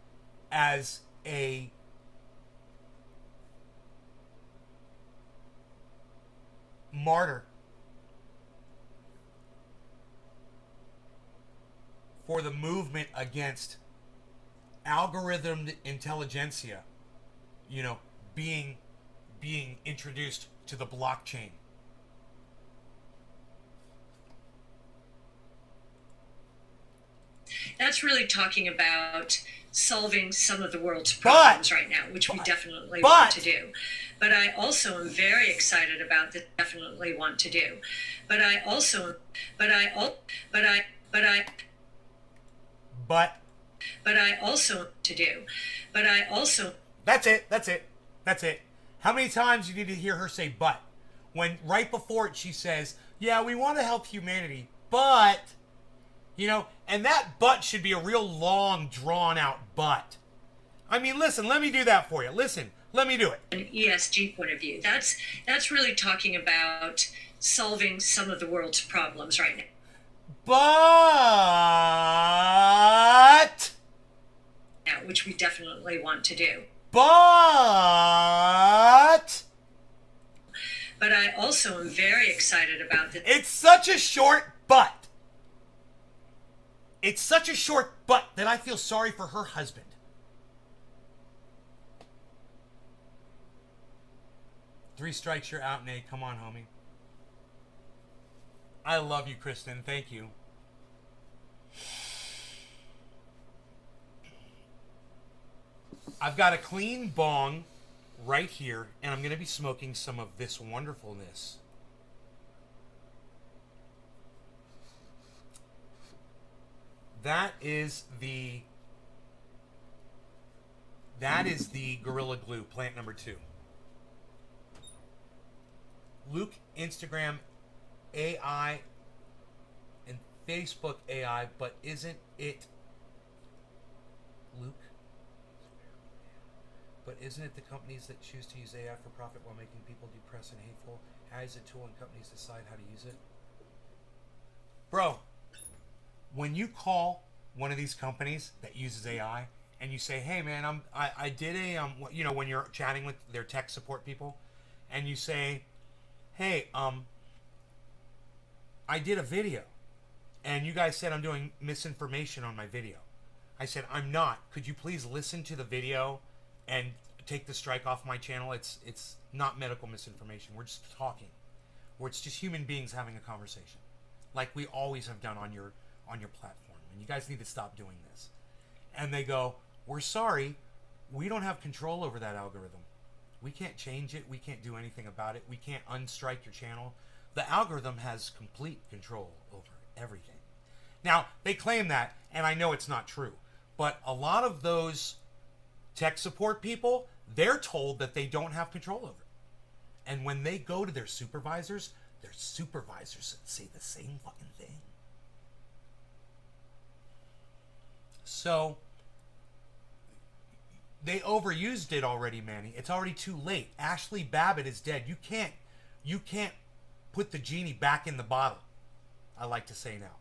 as a martyr for the movement against algorithmed intelligentsia, being introduced to the blockchain. That's really talking about solving some of the world's problems right now, which we definitely want to do. But I also am very excited about this. Definitely want to do. But I also That's it. How many times you need to hear her say but? When right before it she says, yeah, we want to help humanity, but, and that but should be a real long, drawn out but. I mean, listen, let me do that for you. Listen, let me do it. An ESG point of view. That's really talking about solving some of the world's problems right now. But, which we definitely want to do. But I also am very excited about this. It's such a short but. It's such a short but that I feel sorry for her husband. Three strikes, you're out, Nate. Come on, homie. I love you, Kristen. Thank you. I've got a clean bong right here, and I'm going to be smoking some of this wonderfulness. That is the Gorilla Glue, plant number 2. Luke, Instagram AI, and Facebook AI, but isn't it Luke? But isn't it the companies that choose to use AI for profit while making people depressed and hateful? AI is a tool and companies decide how to use it. Bro, when you call one of these companies that uses AI and you say, "Hey man, I did a when you're chatting with their tech support people, and you say, "Hey, I did a video, and you guys said I'm doing misinformation on my video." I said, "I'm not. Could you please listen to the video and take the strike off my channel? It's not medical misinformation. We're just talking, or it's just human beings having a conversation, like we always have done on your platform. And you guys need to stop doing this." And they go, "We're sorry. We don't have control over that algorithm. We can't change it. We can't do anything about it. We can't unstrike your channel. The algorithm has complete control over everything." Now, they claim that, and I know it's not true, but a lot of those tech support people, they're told that they don't have control over it. And when they go to their supervisors say the same fucking thing. So, they overused it already, Manny. It's already too late. Ashley Babbitt is dead. You can't put the genie back in the bottle. I like to say now.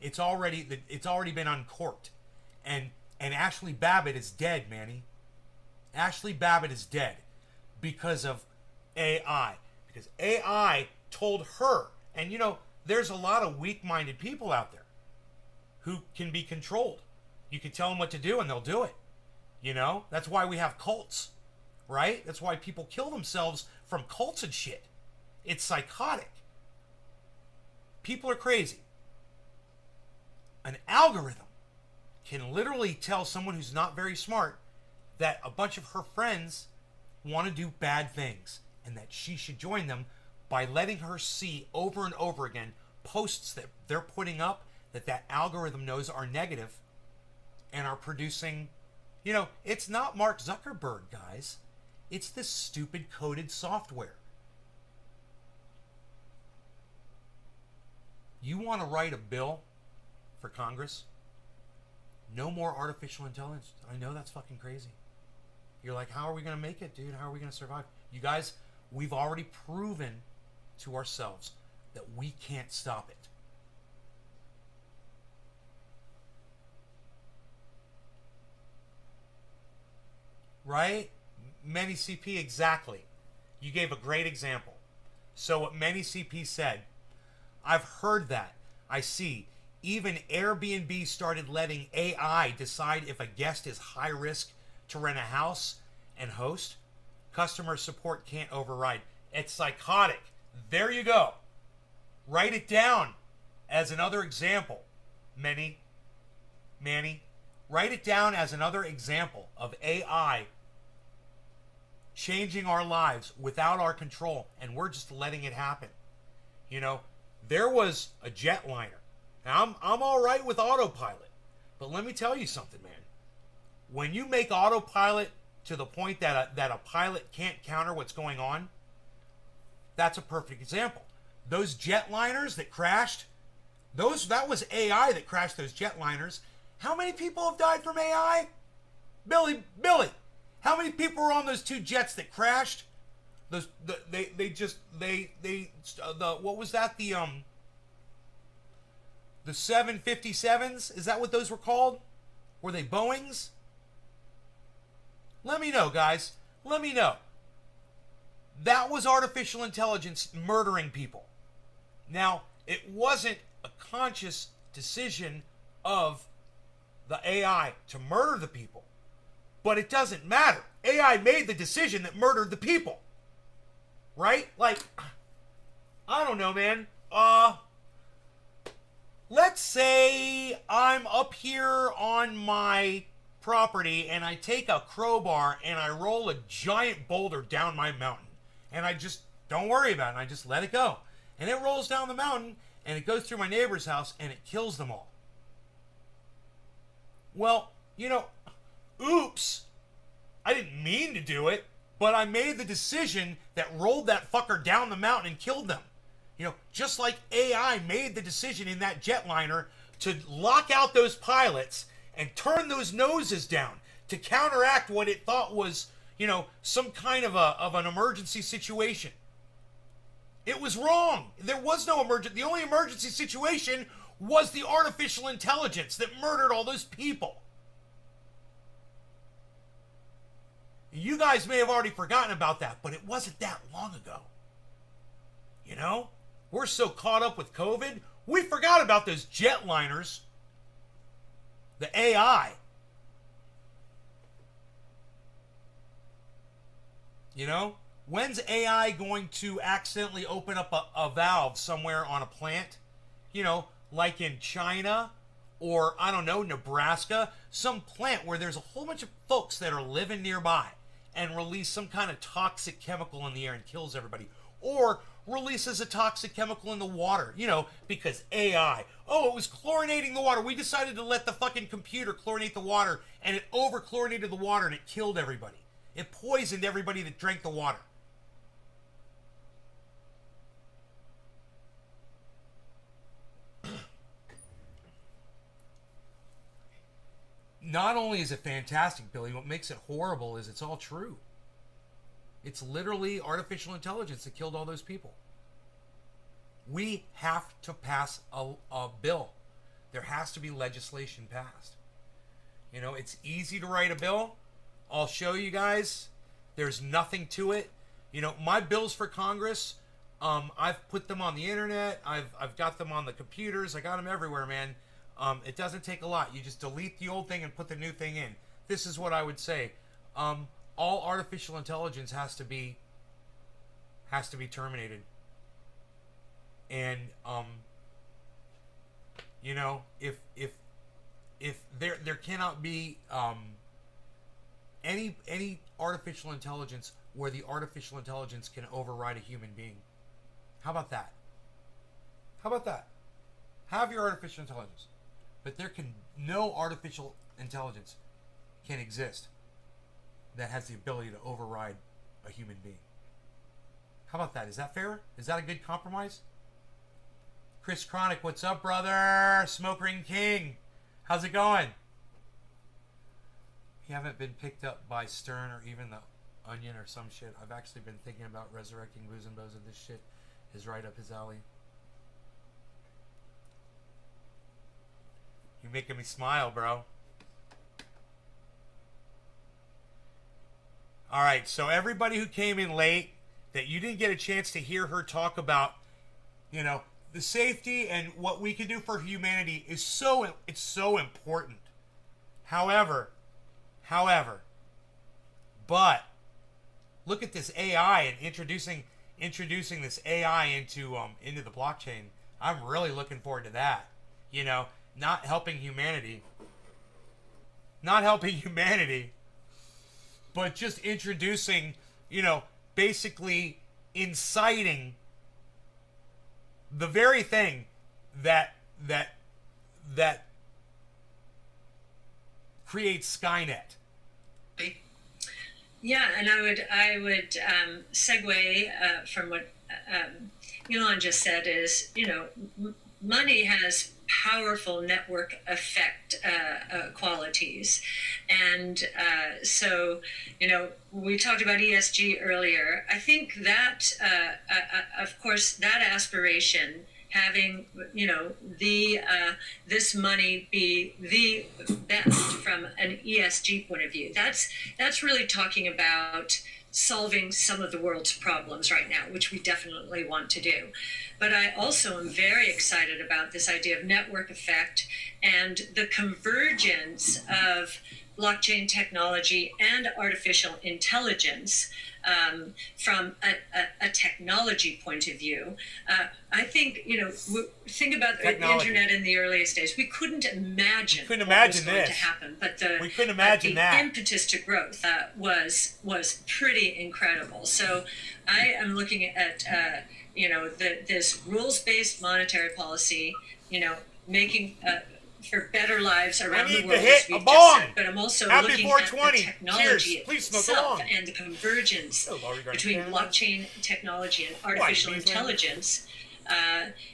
It's already been uncorked. And Ashley Babbitt is dead, Manny. Ashley Babbitt is dead because of AI. Because AI told her, and there's a lot of weak-minded people out there who can be controlled. You can tell them what to do and they'll do it. That's why we have cults, right? That's why people kill themselves from cults and shit. It's psychotic. People are crazy. An algorithm can literally tell someone who's not very smart that a bunch of her friends want to do bad things and that she should join them by letting her see over and over again posts that they're putting up that algorithm knows are negative and are producing. It's not Mark Zuckerberg, guys. It's this stupid coded software. You want to write a bill for Congress? No more artificial intelligence. I know that's fucking crazy. You're like, how are we going to make it, dude? How are we going to survive? You guys, we've already proven to ourselves that we can't stop it. Right? Many CP, exactly. You gave a great example. So what Many CP said, I've heard that. I see. Even Airbnb started letting AI decide if a guest is high risk to rent a house and host. Customer support can't override. It's psychotic. There you go. Write it down as another example. Manny. Write it down as another example of AI changing our lives without our control, and we're just letting it happen. There was a jetliner. Now, I'm all right with autopilot, but let me tell you something, man. When you make autopilot to the point that a pilot can't counter what's going on, that's a perfect example. Those jetliners that crashed, that was AI that crashed those jetliners. How many people have died from AI? Billy, how many people were on those two jets that crashed? What was that? The 757s? Is that what those were called? Were they Boeings? Let me know, guys. Let me know. That was artificial intelligence murdering people. Now, it wasn't a conscious decision of the AI to murder the people, but it doesn't matter. AI made the decision that murdered the people. Right? Like, I don't know, man. Let's say I'm up here on my property and I take a crowbar and I roll a giant boulder down my mountain. And I just don't worry about it. I just let it go. And it rolls down the mountain and it goes through my neighbor's house and it kills them all. Well, oops. I didn't mean to do it. But I made the decision that rolled that fucker down the mountain and killed them. You know, just like AI made the decision in that jetliner to lock out those pilots and turn those noses down to counteract what it thought was, you know, some kind of an emergency situation. It was wrong. There was no emergency. The only emergency situation was the artificial intelligence that murdered all those people. You guys may have already forgotten about that, but it wasn't that long ago. You know? We're so caught up with COVID, we forgot about those jetliners. The AI. You know? When's AI going to accidentally open up a valve somewhere on a plant? You know, like in China or, I don't know, Nebraska. Some plant where there's a whole bunch of folks that are living nearby and release some kind of toxic chemical in the air and kills everybody. Or releases a toxic chemical in the water, you know, because AI. Oh, it was chlorinating the water. We decided to let the fucking computer chlorinate the water, and it over-chlorinated the water, and it killed everybody. It poisoned everybody that drank the water. Not only is it fantastic, Billy, what makes it horrible is it's all true. It's literally artificial intelligence that killed all those people. We have to pass a bill. There has to be legislation passed. You know, it's easy to write a bill. I'll show you guys. There's nothing to it. You know, my bills for Congress, I've put them on the internet. I've got them on the computers. I got them everywhere, man. It doesn't take a lot. You just delete the old thing and put the new thing in. This is what I would say. All artificial intelligence has to be terminated. And you know, if there cannot be any artificial intelligence where the artificial intelligence can override a human being. How about that? How about that? Have your artificial intelligence, but no artificial intelligence can exist that has the ability to override a human being. How about that? Is that fair? Is that a good compromise? Chris Chronic, what's up, brother? Smoke Ring King, how's it going? You haven't been picked up by Stern or even the Onion or some shit. I've actually been thinking about resurrecting Booze and Boza. This shit is right up his alley. You're making me smile, bro. All right, so everybody who came in late, that you didn't get a chance to hear her talk about, you know, the safety and what we can do for humanity it's so important. However, but look at this AI and introducing this AI into the blockchain. I'm really looking forward to that. You know, not helping humanity, but just introducing, you know, basically inciting the very thing that creates Skynet. Yeah, and I would segue from what Elon just said is, you know, money has powerful network effect qualities. And so, you know, we talked about ESG earlier. I think that, of course, that aspiration, having, you know, this money be the best from an ESG point of view, that's really talking about solving some of the world's problems right now, which we definitely want to do. But I also am very excited about this idea of network effect and the convergence of blockchain technology and artificial intelligence from a technology technology point of view. I think, you know, think about the internet in the earliest days. We couldn't imagine what was going to happen, but the impetus to growth was pretty incredible. So I am looking at you know, this rules-based monetary policy, you know, making for better lives around need the to world, hit as we've a just bong. said, but I'm also Happy looking 420. at the technology Cheers. Please smoke itself along. and the convergence Hello, Laurie Garner. between blockchain technology and artificial Why, intelligence.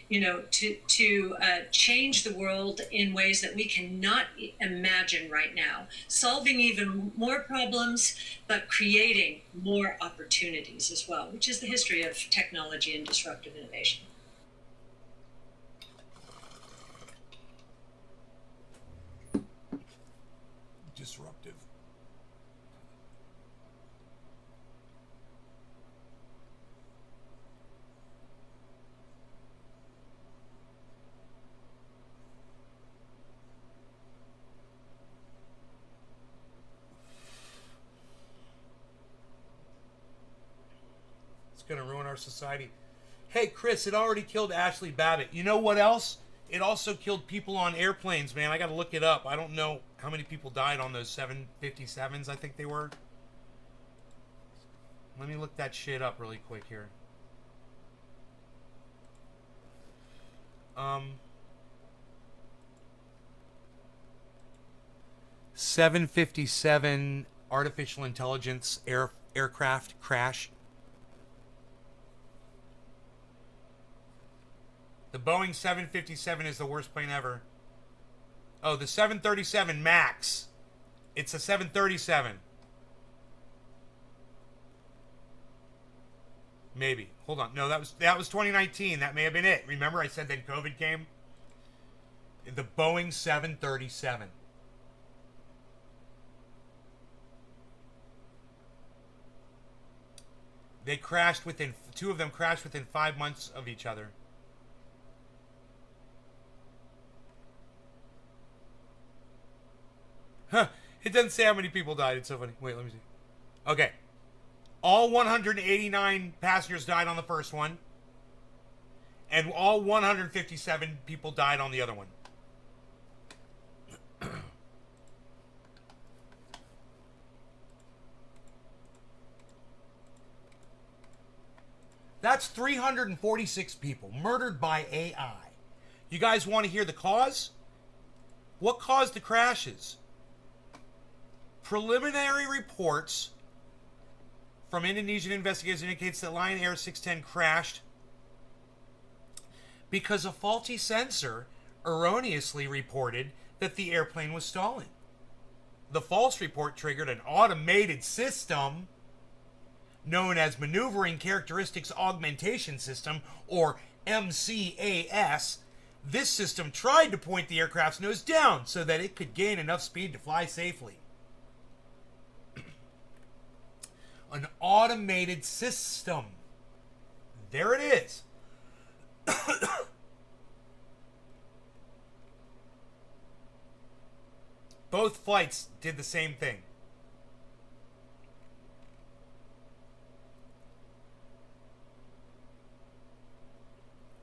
To change the world in ways that we cannot imagine right now, solving even more problems, but creating more opportunities as well, which is the history of technology and disruptive innovation. Disruptive. It's going to ruin our society. Hey, Chris, it already killed Ashley Babbitt. You know what else? It also killed people on airplanes, man. I got to look it up. I don't know how many people died on those 757s, I think they were. Let me look that shit up really quick here. 757 artificial intelligence aircraft crash. The Boeing 757 is the worst plane ever. Oh, the 737 MAX. It's a 737. Maybe. Hold on. No, that was 2019. That may have been it. Remember I said then COVID came? The Boeing 737. They crashed within, two of them crashed within 5 months of each other. Huh. It doesn't say how many people died. It's so funny. Wait, let me see. Okay. All 189 passengers died on the first one. And all 157 people died on the other one. That's 346 people murdered by AI. You guys want to hear the cause? What caused the crashes? Preliminary reports from Indonesian investigators indicates that Lion Air 610 crashed because a faulty sensor erroneously reported that the airplane was stalling. The false report triggered an automated system known as Maneuvering Characteristics Augmentation System, or MCAS. This system tried to point the aircraft's nose down so that it could gain enough speed to fly safely. An automated system. There it is. Both flights did the same thing.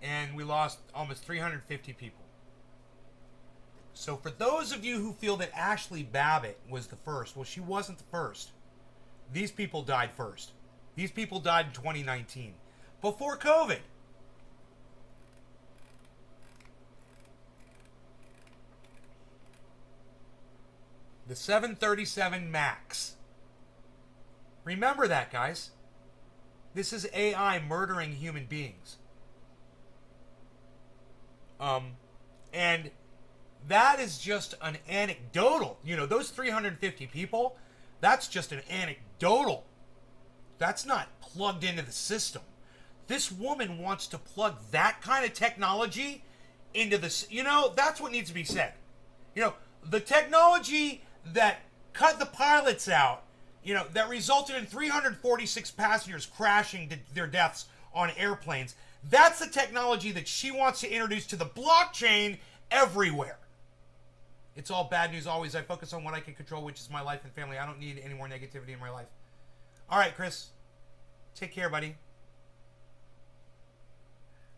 And we lost almost 350 people. So for those of you who feel that Ashley Babbitt was the first, well, she wasn't the first. These people died first. These people died in 2019, before COVID. The 737 MAX. Remember that, guys. This is AI murdering human beings. And that is just an anecdotal. You know, those 350 people, that's just an anecdotal. That's not plugged into the system. This woman wants to plug that kind of technology into this. You know, that's what needs to be said. You know, the technology that cut the pilots out, you know, that resulted in 346 passengers crashing to their deaths on airplanes. That's the technology that she wants to introduce to the blockchain everywhere. It's all bad news always. I focus on what I can control, which is my life and family. I don't need any more negativity in my life. All right, Chris. Take care, buddy.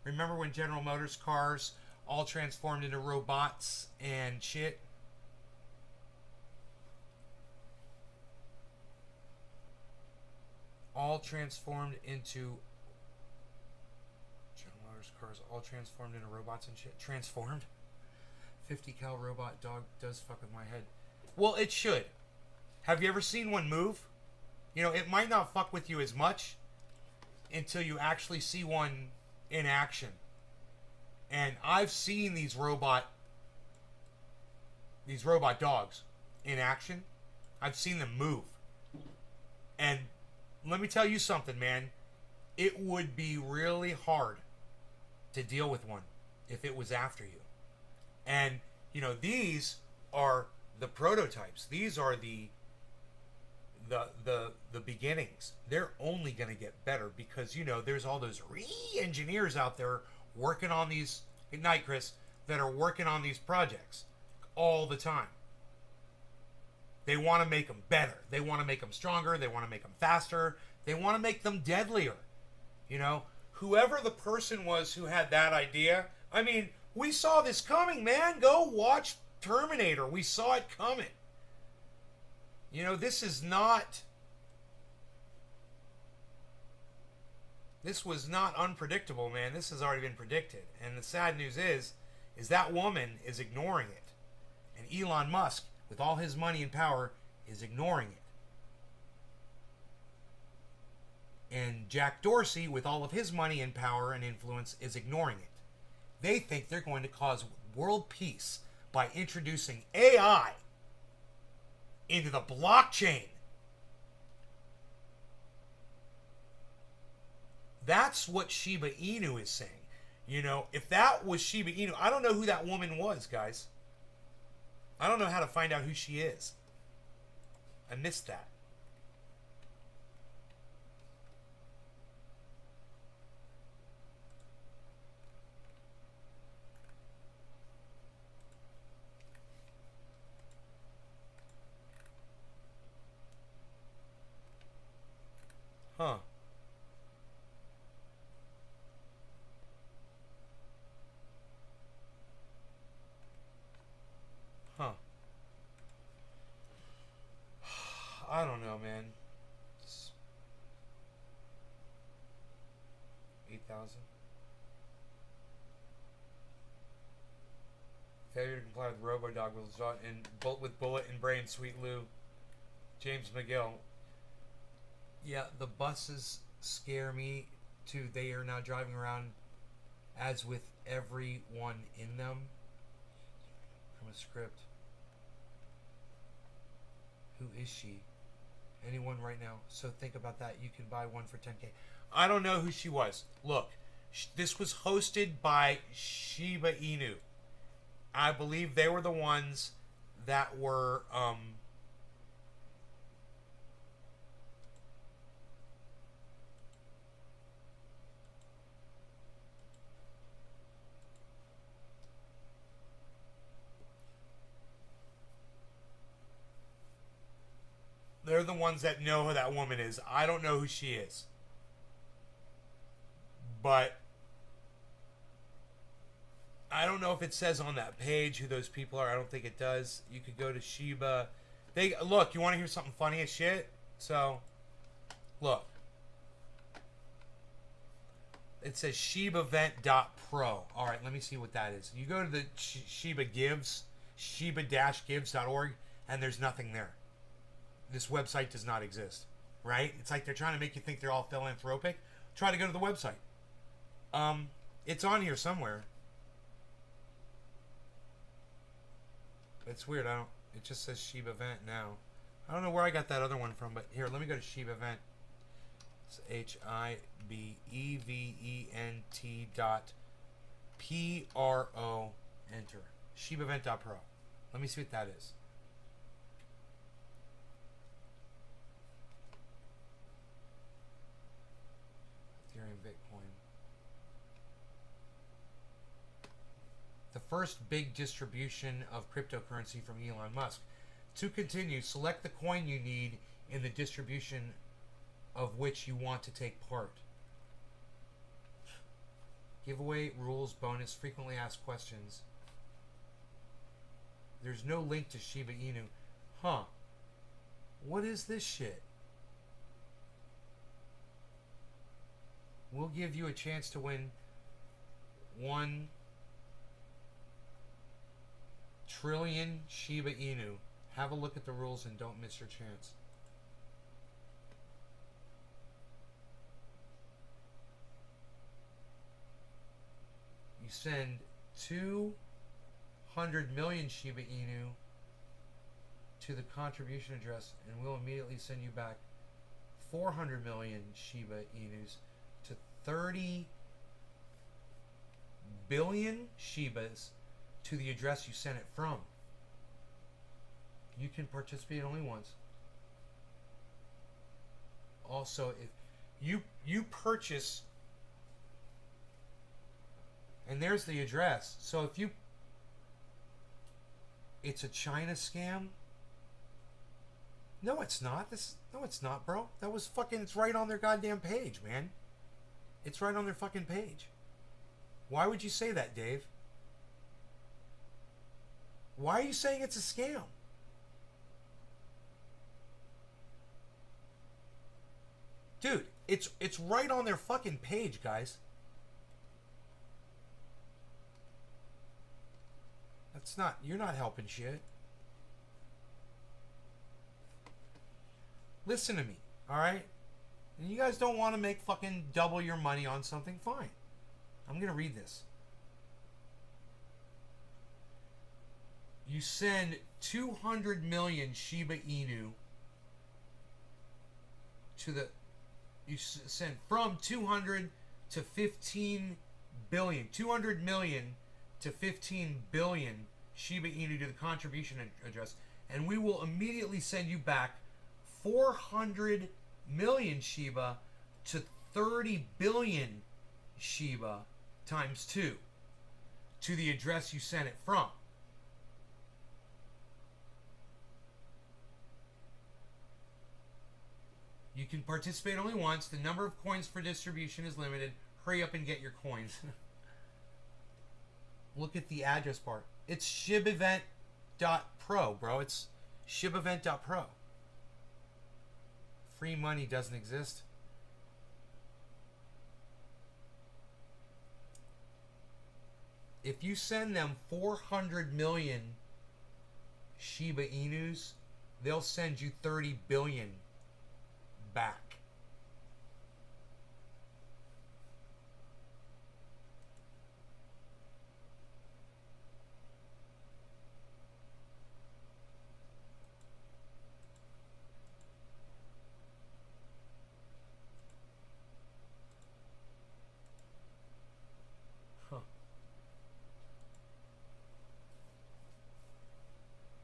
Remember when General Motors cars all transformed into robots and shit? All transformed into... General Motors cars all transformed into robots and shit. Transformed? 50 cal robot dog does fuck with my head. Well, it should. Have you ever seen one move? You know, it might not fuck with you as much until you actually see one in action. And I've seen these robot dogs in action. I've seen them move. And let me tell you something, man. It would be really hard to deal with one if it was after you. And, you know, these are the prototypes. These are the beginnings. They're only going to get better because, you know, there's all those engineers out there working on these, good night, Chris, that are working on these projects all the time. They want to make them better. They want to make them stronger. They want to make them faster. They want to make them deadlier. You know, whoever the person was who had that idea, I mean, we saw this coming, man. Go watch Terminator. We saw it coming. You know, this was not unpredictable, man. This has already been predicted. And the sad news is that woman is ignoring it. And Elon Musk, with all his money and power, is ignoring it. And Jack Dorsey, with all of his money and power and influence, is ignoring it. They think they're going to cause world peace by introducing AI into the blockchain. That's what Shiba Inu is saying. You know, if that was Shiba Inu, I don't know who that woman was, guys. I don't know how to find out who she is. I missed that. Huh. Huh. I don't know, man. 8,000. Failure to comply with RoboDog will result in with bullet and brain. Sweet Lou. James McGill. Yeah, the buses scare me too. They are now driving around as with everyone in them. From a script. Who is she? Anyone right now? So think about that. You can buy one for 10K. I don't know who she was. Look, this was hosted by Shiba Inu. I believe they were the ones that were they're the ones that know who that woman is. I don't know who she is. But I don't know if it says on that page who those people are. I don't think it does. You could go to Shiba. Look, you want to hear something funny as shit? So, look. It says shibavent.pro. Alright, let me see what that is. You go to the Shiba Gives, shiba-gives.org, and there's nothing there. This website does not exist. Right? It's like they're trying to make you think they're all philanthropic. Try to go to the website. It's on here somewhere. It's weird. It just says Shiba Vent now. I don't know where I got that other one from, but here, let me go to Shiba Vent. It's HIBEVENT.PRO. Enter. ShibaVent.pro. Let me see what that is. Ethereum, Bitcoin. The first big distribution of cryptocurrency from Elon Musk. To continue, select the coin you need in the distribution of which you want to take part. Giveaway, rules, bonus, frequently asked questions. There's no link to Shiba Inu. Huh. What is this shit? We'll give you a chance to win one trillion Shiba Inu. Have a look at the rules and don't miss your chance. You send 200 million Shiba Inu to the contribution address, and we'll immediately send you back 400 million Shiba Inus to 30 billion Shibas to the address you sent it from. You can participate only once. Also, if you purchase, and there's the address. So if you, it's a China scam. No, it's not. No, it's not, bro. That was fucking. It's right on their goddamn page, man. It's right on their fucking page. Why would you say that, Dave? Why are you saying it's a scam? Dude, it's right on their fucking page, guys. That's not, you're not helping shit. Listen to me, alright? And you guys don't want to make fucking double your money on something, fine. I'm gonna read this. You send 200 million Shiba Inu to the, you send from 200 to 15 billion, 200 million to 15 billion Shiba Inu to the contribution address, and we will immediately send you back 400 million Shiba to 30 billion Shiba times 2 to the address you sent it from. You can participate only once. The number of coins for distribution is limited. Hurry up and get your coins. Look at the address part. It's shibevent.pro, bro. It's shibevent.pro. Free money doesn't exist. If you send them 400 million Shiba Inus, they'll send you 30 billion back.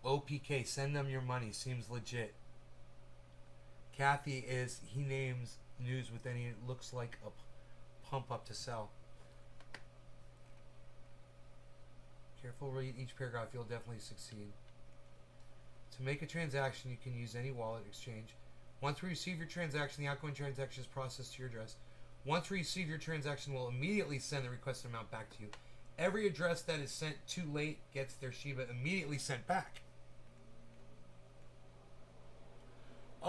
OPK, send them your money. Seems legit. Kathy is, he names news with any, it looks like a pump up to sell. Careful, read each paragraph, you'll definitely succeed. To make a transaction, you can use any wallet exchange. Once we receive your transaction, the outgoing transaction is processed to your address. Once we receive your transaction, we'll immediately send the requested amount back to you. Every address that is sent too late gets their Shiba immediately sent back.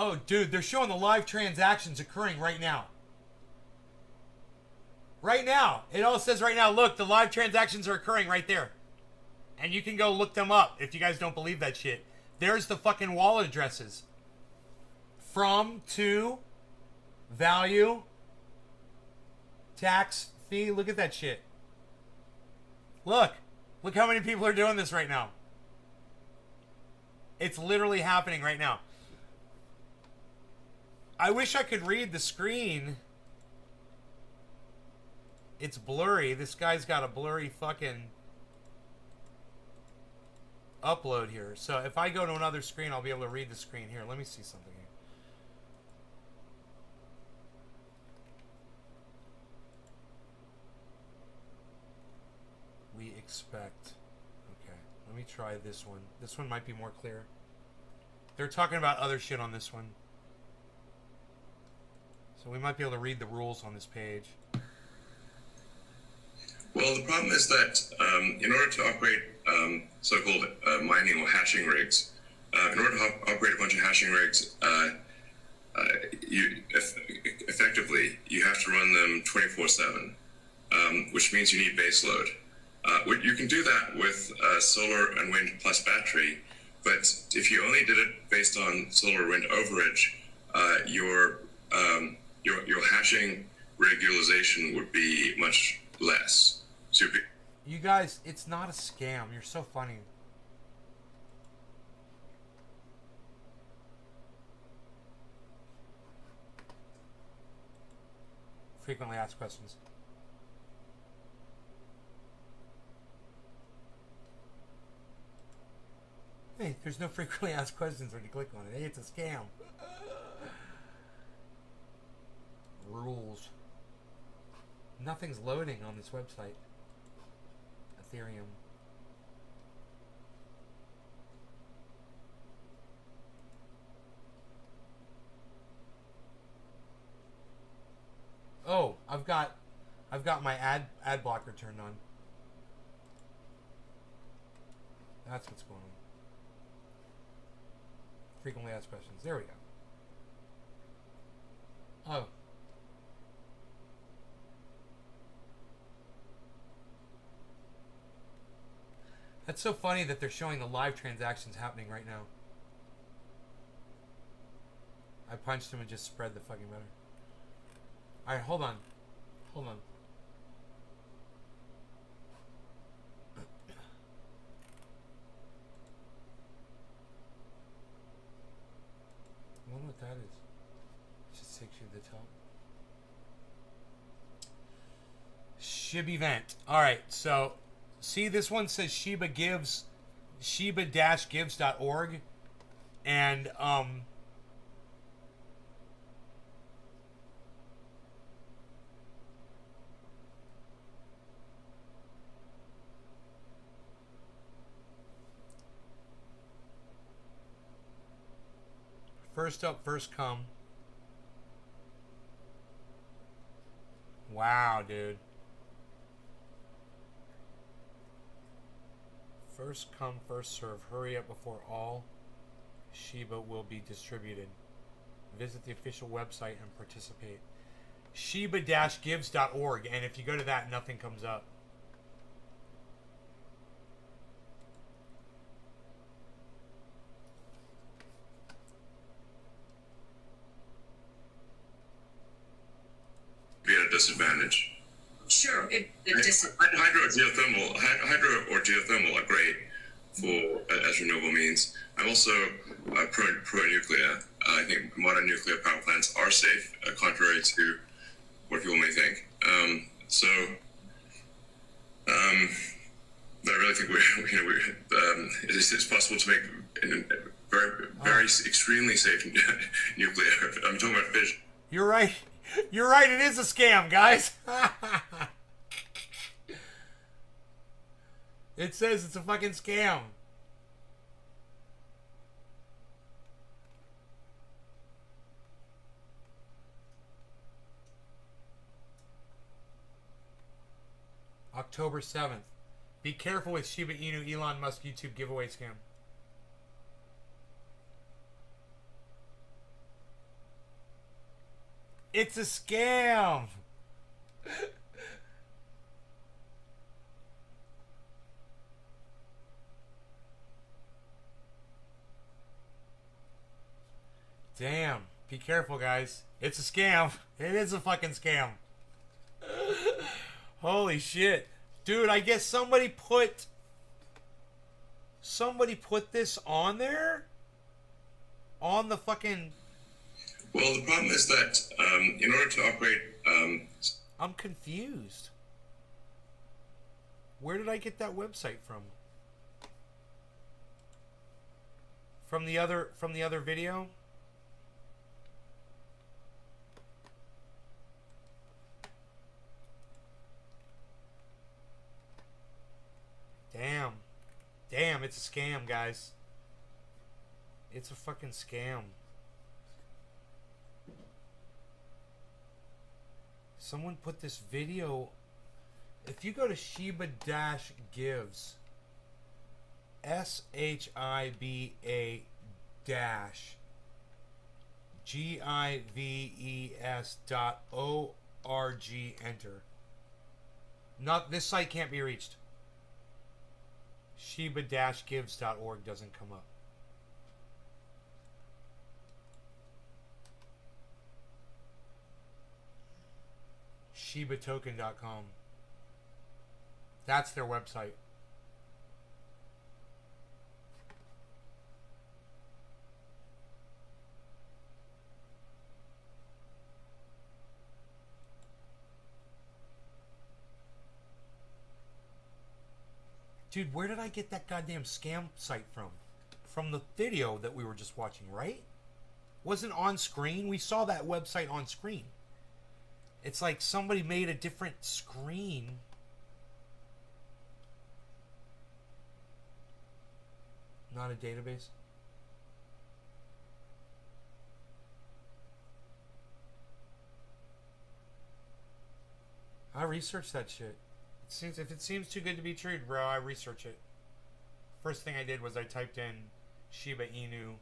Oh, dude, they're showing the live transactions occurring right now. Right now. It all says right now, look, the live transactions are occurring right there. And you can go look them up if you guys don't believe that shit. There's the fucking wallet addresses. From, to, value, tax, fee. Look at that shit. Look. Look how many people are doing this right now. It's literally happening right now. I wish I could read the screen. It's blurry. This guy's got a blurry fucking upload here. So if I go to another screen, I'll be able to read the screen here. Let me see something here. We expect. Okay, let me try this one. This one might be more clear. They're talking about other shit on this one. So we might be able to read the rules on this page. Well, the problem is that in order to operate so-called mining or hashing rigs, in order to operate a bunch of hashing rigs, effectively you have to run them 24/7, which means you need base load. Well, you can do that with solar and wind plus battery, but if you only did it based on solar wind overage, your hashing regularization would be much less. So you'd be, You guys, it's not a scam. You're so funny. Frequently asked questions. Hey, there's no frequently asked questions when you click on it. Hey, it's a scam. Rules. Nothing's loading on this website. Ethereum. Oh, I've got my ad blocker turned on. That's what's going on. Frequently asked questions. There we go. Oh. That's so funny that they're showing the live transactions happening right now. I punched him and just spread the fucking matter. Alright, hold on. Hold on. I wonder what that is. It just takes you to the top. Shiba event. Alright, so see, this one says Shiba gives, shiba-gives.org, and first up, first come. Wow, dude. First come, first serve. Hurry up before all Shiba will be distributed. Visit the official website and participate. Shiba-gives.org, and if you go to that, nothing comes up. be at a disadvantage. Sure, Hydro or geothermal are great for as renewable means. I'm also pro nuclear. I think modern nuclear power plants are safe, contrary to what people may think. But I really think it's possible to make very extremely safe nuclear. I'm talking about fission. You're right. You're right. It is a scam, guys. It says it's a fucking scam. October 7th. Be careful with Shiba Inu Elon Musk YouTube giveaway scam. It's a scam. Damn. Be careful, guys. It's a scam. It is a fucking scam. Holy shit. Dude, I guess somebody put this on there? On the fucking... Well, the problem is that in order to operate... I'm confused. Where did I get that website from? From the other video? Damn. Damn, it's a scam, guys. It's a fucking scam. Someone put this video... If you go to Shiba-Gives, SHIBA dash GIVES.org, enter. Not, this site can't be reached. Shiba-gives.org doesn't come up. ShibaToken.com. That's their website. Dude, where did I get that goddamn scam site from? From the video that we were just watching, right? Wasn't on screen? We saw that website on screen. It's like somebody made a different screen. Not a database? I researched that shit. If it seems too good to be true, bro, I research it. First thing I did was I typed in Shiba Inu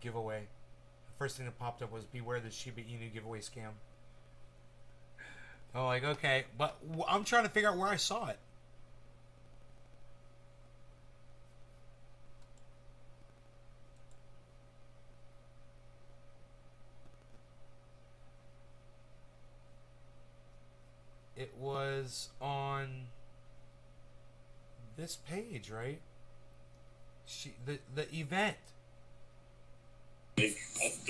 giveaway. The first thing that popped up was beware the Shiba Inu giveaway scam. I'm like, okay, but I'm trying to figure out where I saw it. It was on this page, right? The event. The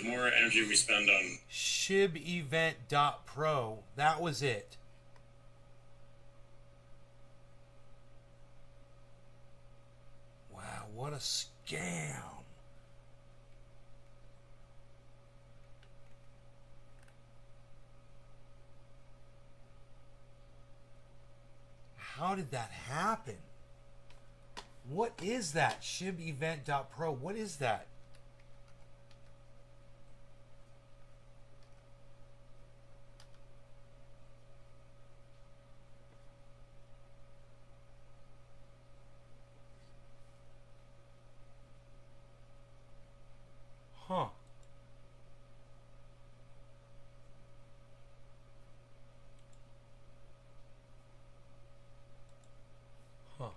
more energy we spend on shibevent.pro. That was it. Wow, what a scam. How did that happen? What is that? Shibevent.pro. What is that? Huh. Huh.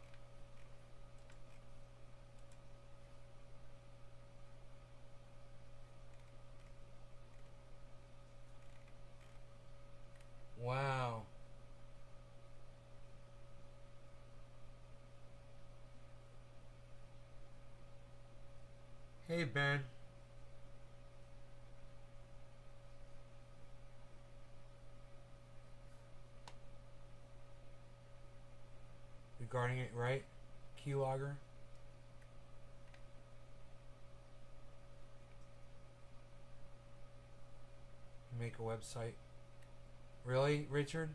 Wow. Hey, Ben. Regarding it, right? Keylogger. Make a website. Really, Richard?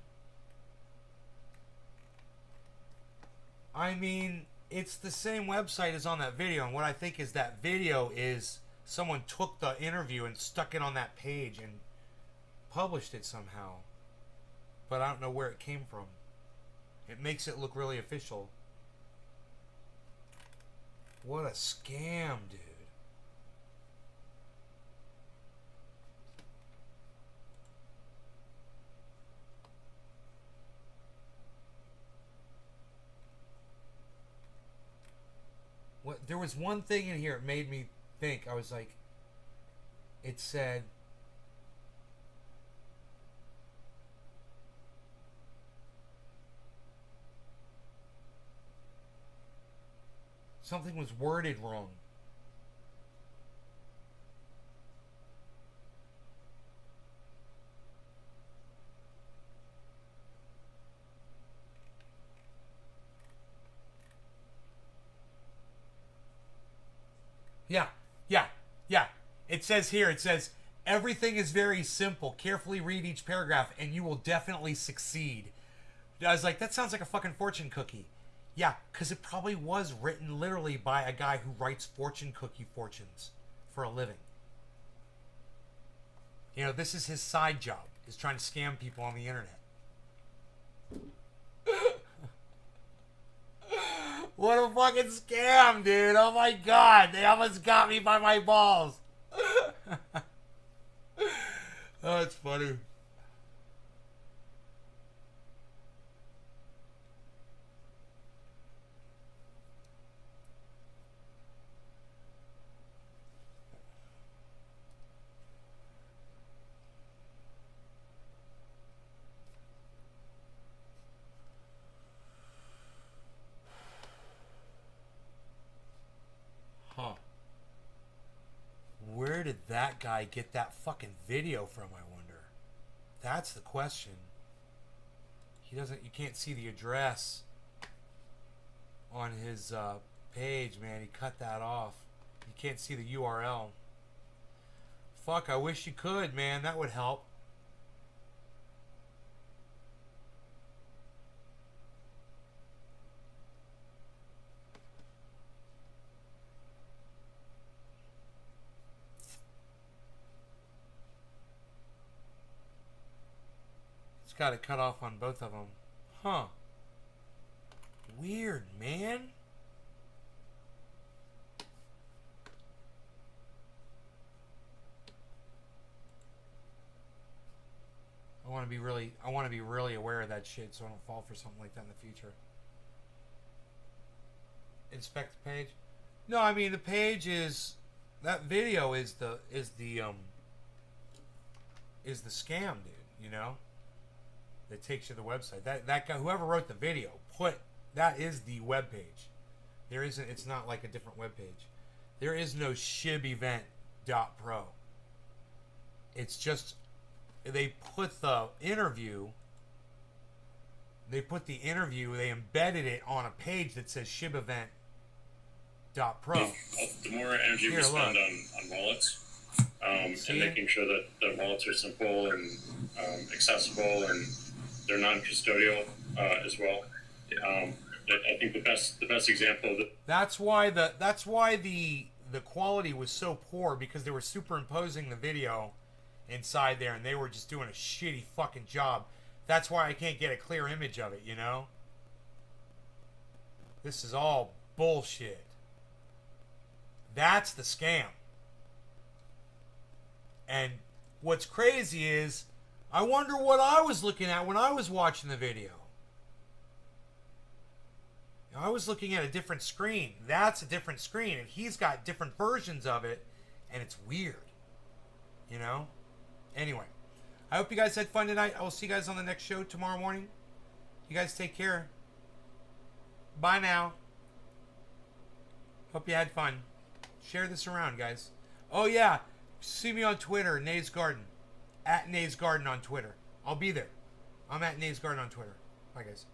I mean, it's the same website as on that video, and what I think is that video is someone took the interview and stuck it on that page and published it somehow. But I don't know where it came from. It makes it look really official. What a scam, dude. What? There was one thing in here that made me think. I was like, it said, something was worded wrong. Yeah. It says here, everything is very simple. Carefully read each paragraph and you will definitely succeed. I was like, that sounds like a fucking fortune cookie. Yeah, because it probably was written literally by a guy who writes fortune cookie fortunes for a living. You know, this is his side job, is trying to scam people on the internet. What a fucking scam, dude. Oh my god, they almost got me by my balls. Oh, it's funny. did that guy get that fucking video from, I wonder? That's the question. He doesn't, you can't see the address on his page, man. He cut that off. You can't see the URL. Fuck, I wish you could, man. That would help. It's got it cut off on both of them. Huh. Weird, man. I want to be really aware of that shit so I don't fall for something like that in the future. Inspect the page. No, I mean the page is, that video is the scam, dude, you know? That takes you to the website. That guy, whoever wrote the video, that is the web page. There isn't, it's not like a different web page. There is no shibevent.pro. It's just, they put the interview, they embedded it on a page that says shibevent.pro. The more energy we spend on wallets, and making sure that the wallets are simple and accessible and they're non-custodial as well. I think the best example of that's why the quality was so poor, because they were superimposing the video inside there and they were just doing a shitty fucking job. That's why I can't get a clear image of it, you know? This is all bullshit. That's the scam. And what's crazy is, I wonder what I was looking at when I was watching the video. I was looking at a different screen. That's a different screen, and he's got different versions of it, and it's weird. You know? Anyway, I hope you guys had fun tonight. I will see you guys on the next show tomorrow morning. You guys take care. Bye now. Hope you had fun. Share this around, guys. Oh, yeah. See me on Twitter, Nays Garden. At Nays Garden on Twitter. I'll be there. I'm at Nays Garden on Twitter. Bye, guys.